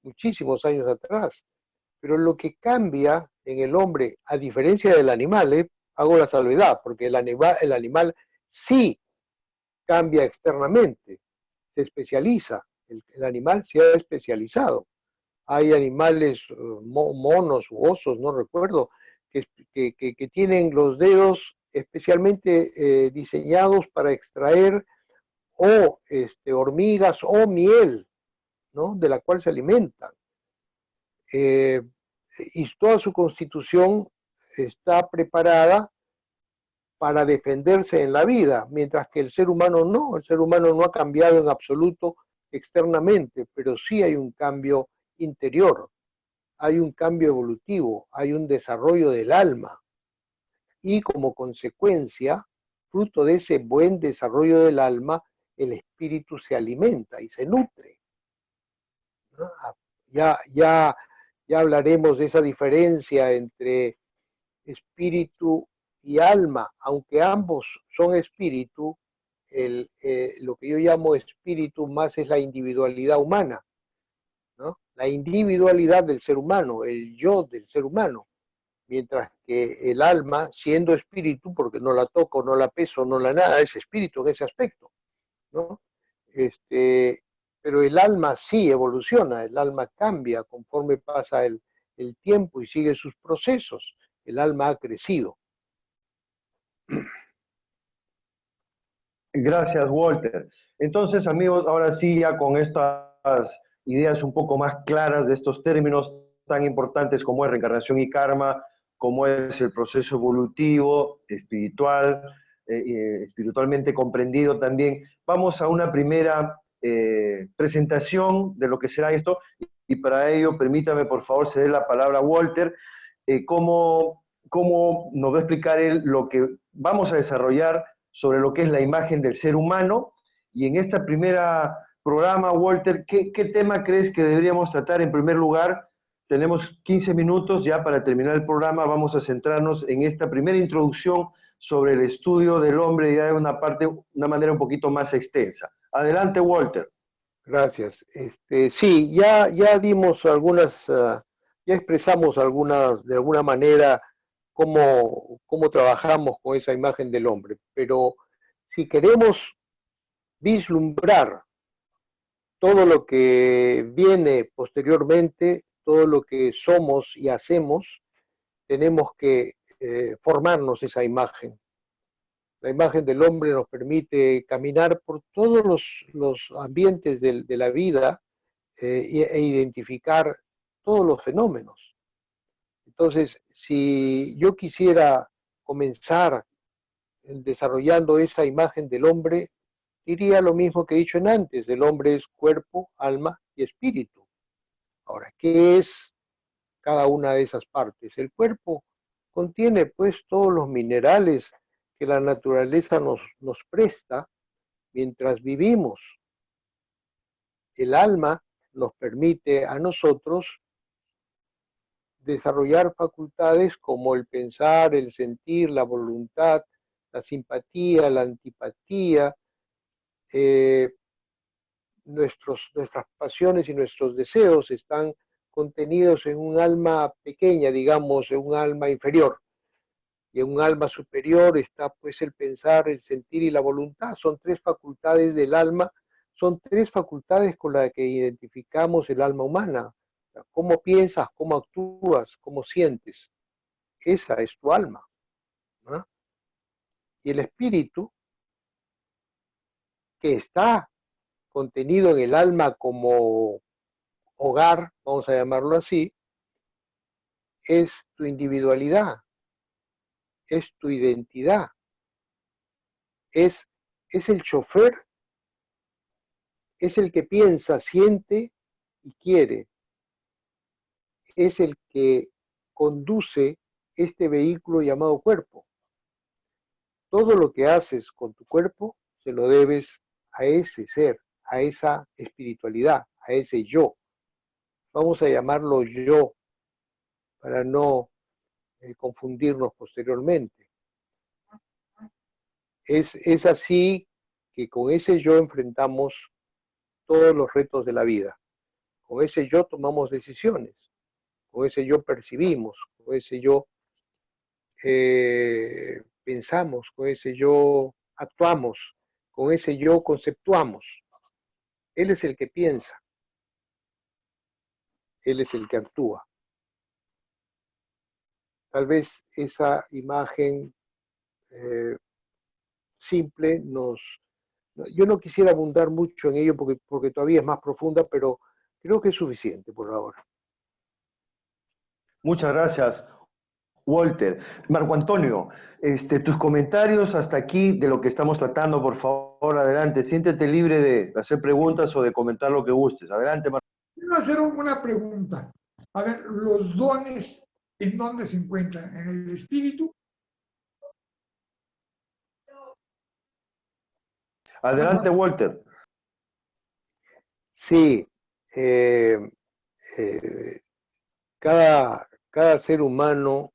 Speaker 2: muchísimos años atrás. Pero lo que cambia en el hombre, a diferencia del animal, hago la salvedad, porque el animal sí cambia externamente, se especializa, el animal se ha especializado. Hay animales, monos u osos, no recuerdo, que tienen los dedos especialmente diseñados para extraer o hormigas o miel, ¿no? De la cual se alimentan. Y toda su constitución está preparada para defenderse en la vida, mientras que el ser humano no ha cambiado en absoluto externamente, pero sí hay un cambio interior, hay un cambio evolutivo, hay un desarrollo del alma, y como consecuencia, fruto de ese buen desarrollo del alma, el espíritu se alimenta y se nutre. ¿No? Ya hablaremos de esa diferencia entre espíritu y alma, aunque ambos son espíritu, lo que yo llamo espíritu más es la individualidad humana, ¿no? La individualidad del ser humano, el yo del ser humano, mientras que el alma, siendo espíritu, porque no la toco, no la peso, no la nada, es espíritu en ese aspecto, ¿no? Pero el alma sí evoluciona, el alma cambia conforme pasa el tiempo y sigue sus procesos. El alma ha crecido.
Speaker 1: Gracias, Walter. Entonces, amigos, ahora sí, ya con estas ideas un poco más claras de estos términos tan importantes como es reencarnación y karma, como es el proceso evolutivo, espiritual, espiritualmente comprendido también, vamos a una primera presentación de lo que será esto, y para ello, permítame, por favor, ceder la palabra a Walter, cómo nos va a explicar él lo que vamos a desarrollar sobre lo que es la imagen del ser humano. Y en esta primera programa, Walter, ¿qué tema crees que deberíamos tratar en primer lugar? Tenemos 15 minutos ya para terminar el programa. Vamos a centrarnos en esta primera introducción sobre el estudio del hombre ya de una manera un poquito más extensa. Adelante, Walter.
Speaker 2: Gracias. Sí, ya dimos algunas, ya expresamos algunas, de alguna manera, cómo trabajamos con esa imagen del hombre, pero si queremos vislumbrar todo lo que viene posteriormente, todo lo que somos y hacemos, tenemos que formarnos esa imagen. La imagen del hombre nos permite caminar por todos los ambientes de la vida e identificar todos los fenómenos. Entonces, si yo quisiera comenzar desarrollando esa imagen del hombre, diría lo mismo que he dicho en antes: el hombre es cuerpo, alma y espíritu. Ahora, ¿qué es cada una de esas partes? El cuerpo contiene pues todos los minerales que la naturaleza nos presta mientras vivimos. El alma nos permite a nosotros desarrollar facultades como el pensar, el sentir, la voluntad, la simpatía, la antipatía, nuestras pasiones y nuestros deseos están contenidos en un alma pequeña, digamos, en un alma inferior. Y en un alma superior está pues el pensar, el sentir y la voluntad. Son tres facultades del alma, son tres facultades con las que identificamos el alma humana. Cómo piensas, cómo actúas, cómo sientes. Esa es tu alma, ¿no? Y el espíritu, que está contenido en el alma como hogar, vamos a llamarlo así, es tu individualidad, es tu identidad, es el chofer, es el que piensa, siente y quiere, es el que conduce este vehículo llamado cuerpo. Todo lo que haces con tu cuerpo se lo debes a ese ser, a esa espiritualidad, a ese yo. Vamos a llamarlo yo para no confundirnos posteriormente. Es así que con ese yo enfrentamos todos los retos de la vida. Con ese yo tomamos decisiones, con ese yo percibimos, con ese yo pensamos, con ese yo actuamos, con ese yo conceptuamos. Él es el que piensa, él es el que actúa. Tal vez esa imagen simple yo no quisiera abundar mucho en ello porque todavía es más profunda, pero creo que es suficiente por ahora.
Speaker 1: Muchas gracias, Walter. Marco Antonio, tus comentarios hasta aquí de lo que estamos tratando, por favor, adelante. Siéntete libre de hacer preguntas o de comentar lo que gustes. Adelante, Marco.
Speaker 3: Quiero hacer una pregunta. A ver, los dones, ¿en dónde se encuentran? ¿En el espíritu?
Speaker 1: Adelante, Walter.
Speaker 2: Sí, cada ser humano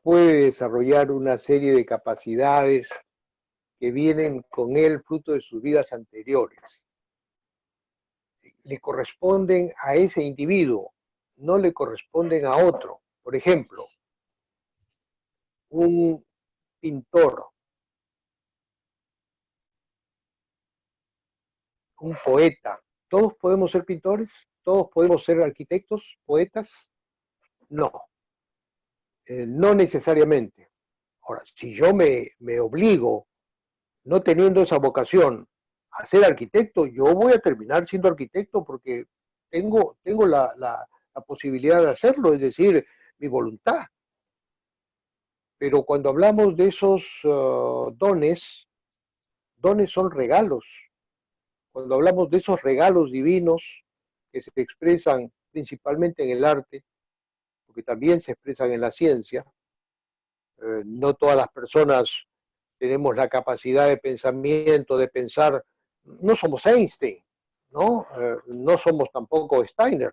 Speaker 2: puede desarrollar una serie de capacidades que vienen con él fruto de sus vidas anteriores. Le corresponden a ese individuo, no le corresponden a otro. Por ejemplo, un pintor, un poeta, ¿todos podemos ser pintores? ¿Todos podemos ser arquitectos, poetas? No, no necesariamente. Ahora, si yo me obligo, no teniendo esa vocación, a ser arquitecto, yo voy a terminar siendo arquitecto porque tengo la posibilidad de hacerlo, es decir, mi voluntad. Pero cuando hablamos de esos dones son regalos. Cuando hablamos de esos regalos divinos que se expresan principalmente en el arte, porque también se expresan en la ciencia, no todas las personas tenemos la capacidad de pensamiento, de pensar, no somos Einstein, ¿no? No somos tampoco Steiner.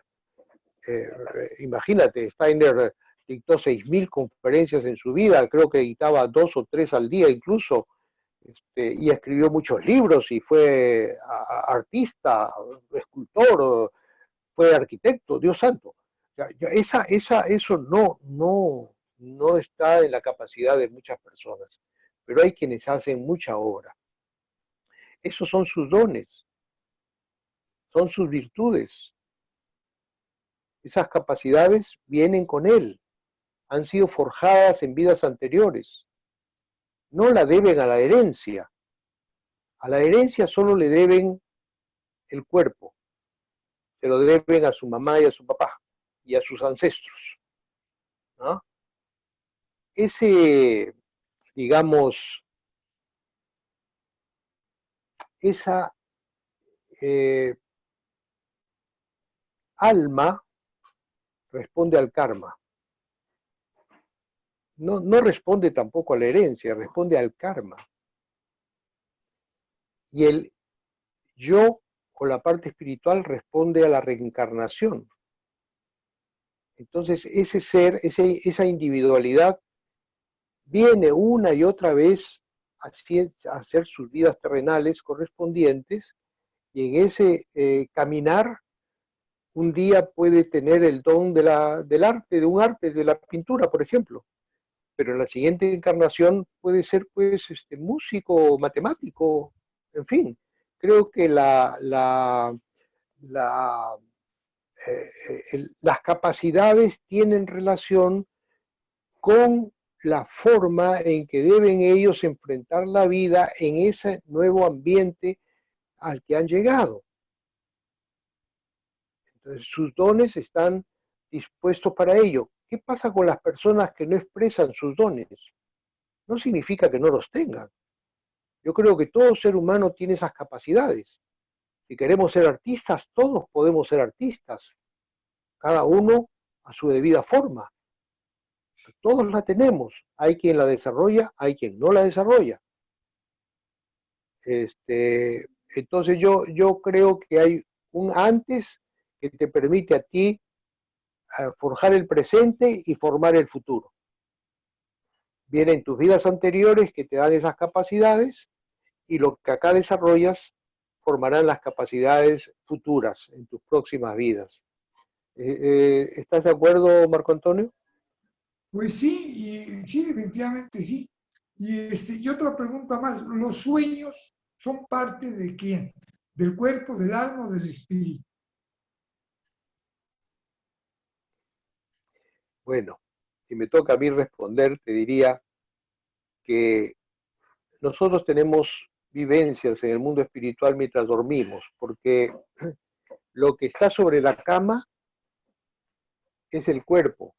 Speaker 2: Imagínate, Steiner dictó 6.000 conferencias en su vida, creo que dictaba 2 o 3 al día incluso, y escribió muchos libros y fue artista, escultor, fue arquitecto, Dios santo. Eso no está en la capacidad de muchas personas, pero hay quienes hacen mucha obra. Esos son sus dones, son sus virtudes. Esas capacidades vienen con él, han sido forjadas en vidas anteriores. No la deben a la herencia. A la herencia solo le deben el cuerpo, se lo deben a su mamá y a su papá y a sus ancestros, ¿no? Ese, digamos, esa alma responde al karma. No responde tampoco a la herencia, responde al karma. Y el yo o la parte espiritual responde a la reencarnación. Entonces ese ser, esa individualidad viene una y otra vez a hacer sus vidas terrenales correspondientes y en ese caminar un día puede tener el don del arte, de un arte, de la pintura, por ejemplo, pero en la siguiente encarnación puede ser pues músico, matemático, en fin. Creo que las capacidades tienen relación con la forma en que deben ellos enfrentar la vida en ese nuevo ambiente al que han llegado. Entonces, sus dones están dispuestos para ello. ¿Qué pasa con las personas que no expresan sus dones? No significa que no los tengan. Yo creo que todo ser humano tiene esas capacidades. Si queremos ser artistas, todos podemos ser artistas, cada uno a su debida forma. Todos la tenemos. Hay quien la desarrolla, hay quien no la desarrolla. Entonces yo creo que hay un antes que te permite a ti forjar el presente y formar el futuro. Vienen tus vidas anteriores que te dan esas capacidades y lo que acá desarrollas formarán las capacidades futuras en tus próximas vidas. ¿Estás de acuerdo, Marco Antonio?
Speaker 3: Pues sí, y sí, definitivamente sí. Y otra pregunta más, ¿los sueños son parte de quién? ¿Del cuerpo, del alma o del espíritu?
Speaker 2: Bueno, si me toca a mí responder, te diría que nosotros tenemos vivencias en el mundo espiritual mientras dormimos, porque lo que está sobre la cama es el cuerpo,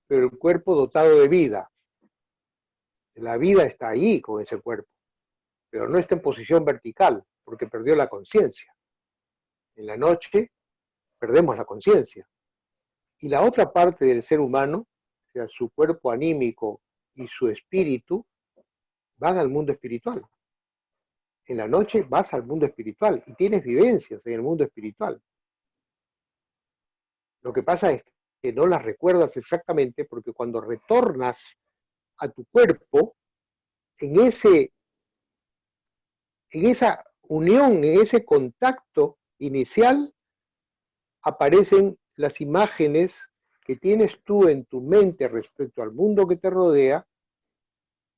Speaker 2: pero el cuerpo dotado de vida. La vida está ahí con ese cuerpo, pero no está en posición vertical, porque perdió la conciencia. En la noche perdemos la conciencia. Y la otra parte del ser humano, o sea, su cuerpo anímico y su espíritu, van al mundo espiritual. En la noche vas al mundo espiritual y tienes vivencias en el mundo espiritual. Lo que pasa es que no las recuerdas exactamente, porque cuando retornas a tu cuerpo, en esa unión, en ese contacto inicial, aparecen las imágenes que tienes tú en tu mente respecto al mundo que te rodea,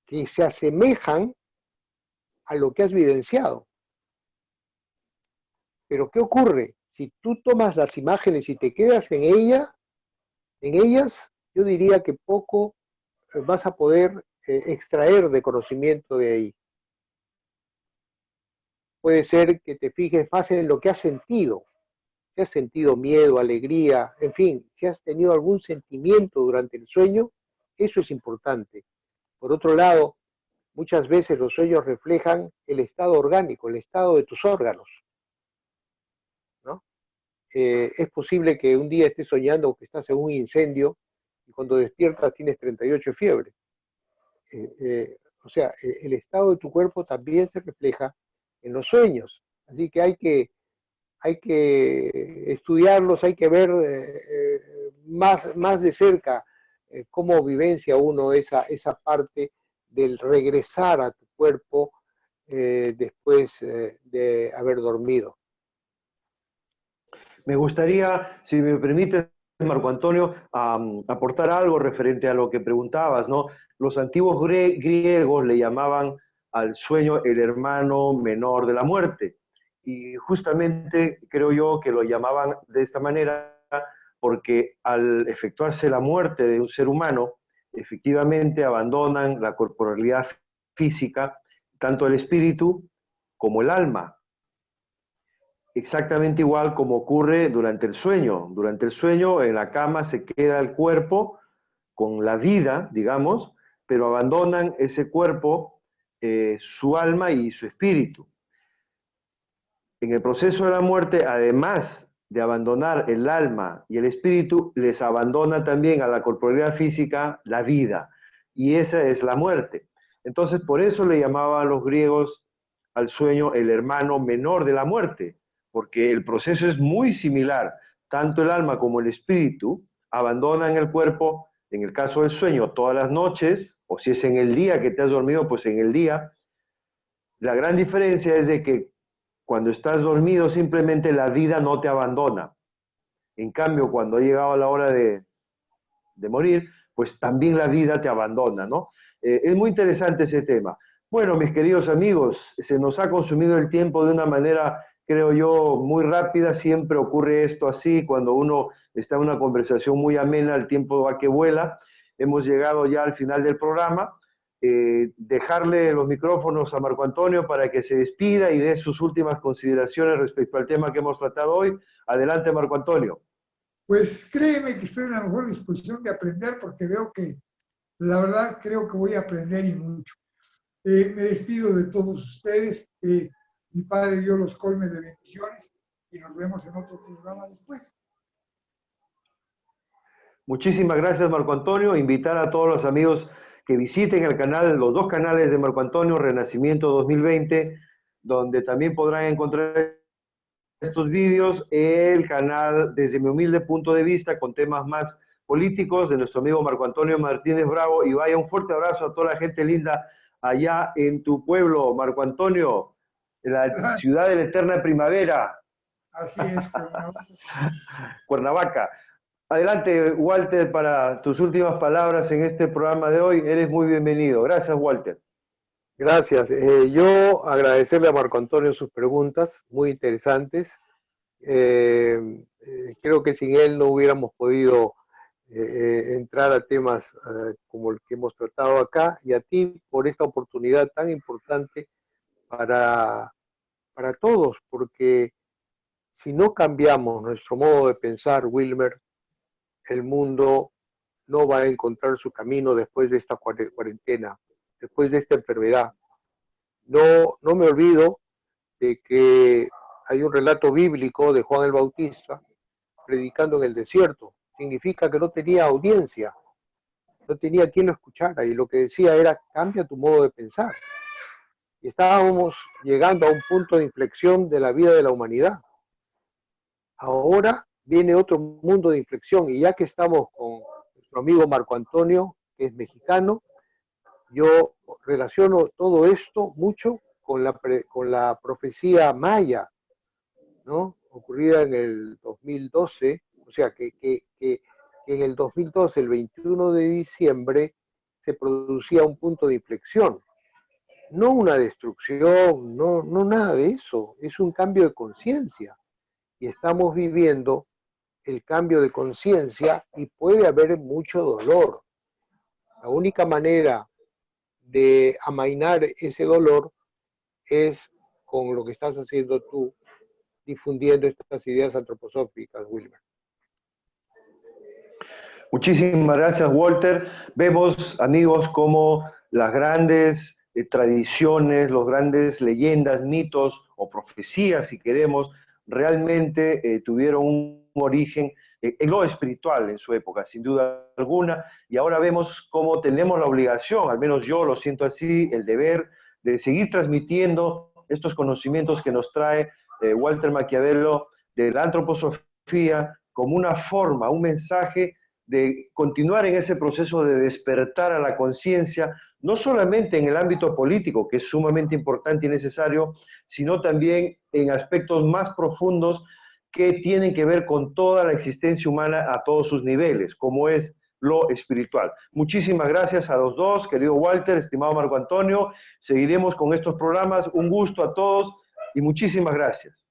Speaker 2: que se asemejan a lo que has vivenciado. Pero ¿qué ocurre? Si tú tomas las imágenes y te quedas en ellas, yo diría que poco vas a poder extraer de conocimiento de ahí. Puede ser que te fijes más en lo que has sentido. Si has sentido miedo, alegría, en fin, si has tenido algún sentimiento durante el sueño, eso es importante. Por otro lado, muchas veces los sueños reflejan el estado orgánico, el estado de tus órganos, ¿no? Es posible que un día estés soñando que estás en un incendio y cuando despiertas tienes 38 de fiebre. O sea, el estado de tu cuerpo también se refleja en los sueños. Así que hay que estudiarlos, hay que ver más de cerca cómo vivencia uno esa parte del regresar a tu cuerpo después de haber dormido.
Speaker 1: Me gustaría, si me permite, Marco Antonio, aportar algo referente a lo que preguntabas, ¿no? Los antiguos griegos le llamaban al sueño el hermano menor de la muerte. Y justamente creo yo que lo llamaban de esta manera porque al efectuarse la muerte de un ser humano, efectivamente abandonan la corporalidad física, tanto el espíritu como el alma. Exactamente igual como ocurre durante el sueño. Durante el sueño en la cama se queda el cuerpo con la vida, digamos, pero abandonan ese cuerpo, su alma y su espíritu. En el proceso de la muerte, además de abandonar el alma y el espíritu, les abandona también a la corporalidad física la vida. Y esa es la muerte. Entonces, por eso le llamaban los griegos al sueño el hermano menor de la muerte, porque el proceso es muy similar. Tanto el alma como el espíritu abandonan el cuerpo, en el caso del sueño, todas las noches, o si es en el día que te has dormido, pues en el día. La gran diferencia es de que cuando estás dormido simplemente la vida no te abandona. En cambio, cuando ha llegado la hora de morir, pues también la vida te abandona, ¿no? Es muy interesante ese tema. Bueno, mis queridos amigos, se nos ha consumido el tiempo de una manera, creo yo, muy rápida. Siempre ocurre esto así, cuando uno está en una conversación muy amena, el tiempo va que vuela. Hemos llegado ya al final del programa. Dejarle los micrófonos a Marco Antonio para que se despida y dé sus últimas consideraciones respecto al tema que hemos tratado hoy. Adelante, Marco Antonio.
Speaker 3: Pues créeme que estoy en la mejor disposición de aprender porque veo que, la verdad, creo que voy a aprender y mucho. Me despido de todos ustedes. Mi Padre Dios los colme de bendiciones y nos vemos en otro programa después.
Speaker 1: Muchísimas gracias, Marco Antonio. Invitar a todos los amigos que visiten el canal, los dos canales de Marco Antonio, Renacimiento 2020, donde también podrán encontrar estos vídeos, el canal Desde mi humilde punto de vista, con temas más políticos, de nuestro amigo Marco Antonio Martínez Bravo. Y vaya, un fuerte abrazo a toda la gente linda allá en tu pueblo, Marco Antonio, en la ciudad de la eterna primavera.
Speaker 3: Así es,
Speaker 1: Cuernavaca. Adelante, Walter, para tus últimas palabras en este programa de hoy. Eres muy bienvenido. Gracias, Walter.
Speaker 2: Gracias. Yo agradecerle a Marco Antonio sus preguntas, muy interesantes. Creo que sin él no hubiéramos podido entrar a temas como el que hemos tratado acá, y a ti por esta oportunidad tan importante para todos, porque si no cambiamos nuestro modo de pensar, Wilmer, el mundo no va a encontrar su camino después de esta cuarentena, después de esta enfermedad. No me olvido de que hay un relato bíblico de Juan el Bautista predicando en el desierto. Significa que no tenía audiencia, no tenía quien lo escuchara, y lo que decía era: cambia tu modo de pensar. Y estábamos llegando a un punto de inflexión de la vida de la humanidad. Ahora viene otro mundo de inflexión. Y ya que estamos con nuestro amigo Marco Antonio, que es mexicano, yo relaciono todo esto mucho con la profecía maya, ¿no? Ocurrida en el 2012, o sea, que en el 2012, el 21 de diciembre, se producía un punto de inflexión. No una destrucción, no nada de eso, es un cambio de conciencia. Y estamos viviendo el cambio de conciencia y puede haber mucho dolor. La única manera de amainar ese dolor es con lo que estás haciendo tú, difundiendo estas ideas antroposóficas, Wilmer.
Speaker 1: Muchísimas gracias, Walter. Vemos, amigos, cómo las grandes tradiciones, las grandes leyendas, mitos o profecías, si queremos, realmente tuvieron un origen en lo espiritual en su época, sin duda alguna, y ahora vemos cómo tenemos la obligación, al menos yo lo siento así, el deber de seguir transmitiendo estos conocimientos que nos trae Walter Maquiavelo de la antroposofía como una forma, un mensaje de continuar en ese proceso de despertar a la conciencia, no solamente en el ámbito político, que es sumamente importante y necesario, sino también en aspectos más profundos que tienen que ver con toda la existencia humana a todos sus niveles, como es lo espiritual. Muchísimas gracias a los dos, querido Walter, estimado Marco Antonio. Seguiremos con estos programas. Un gusto a todos y muchísimas gracias.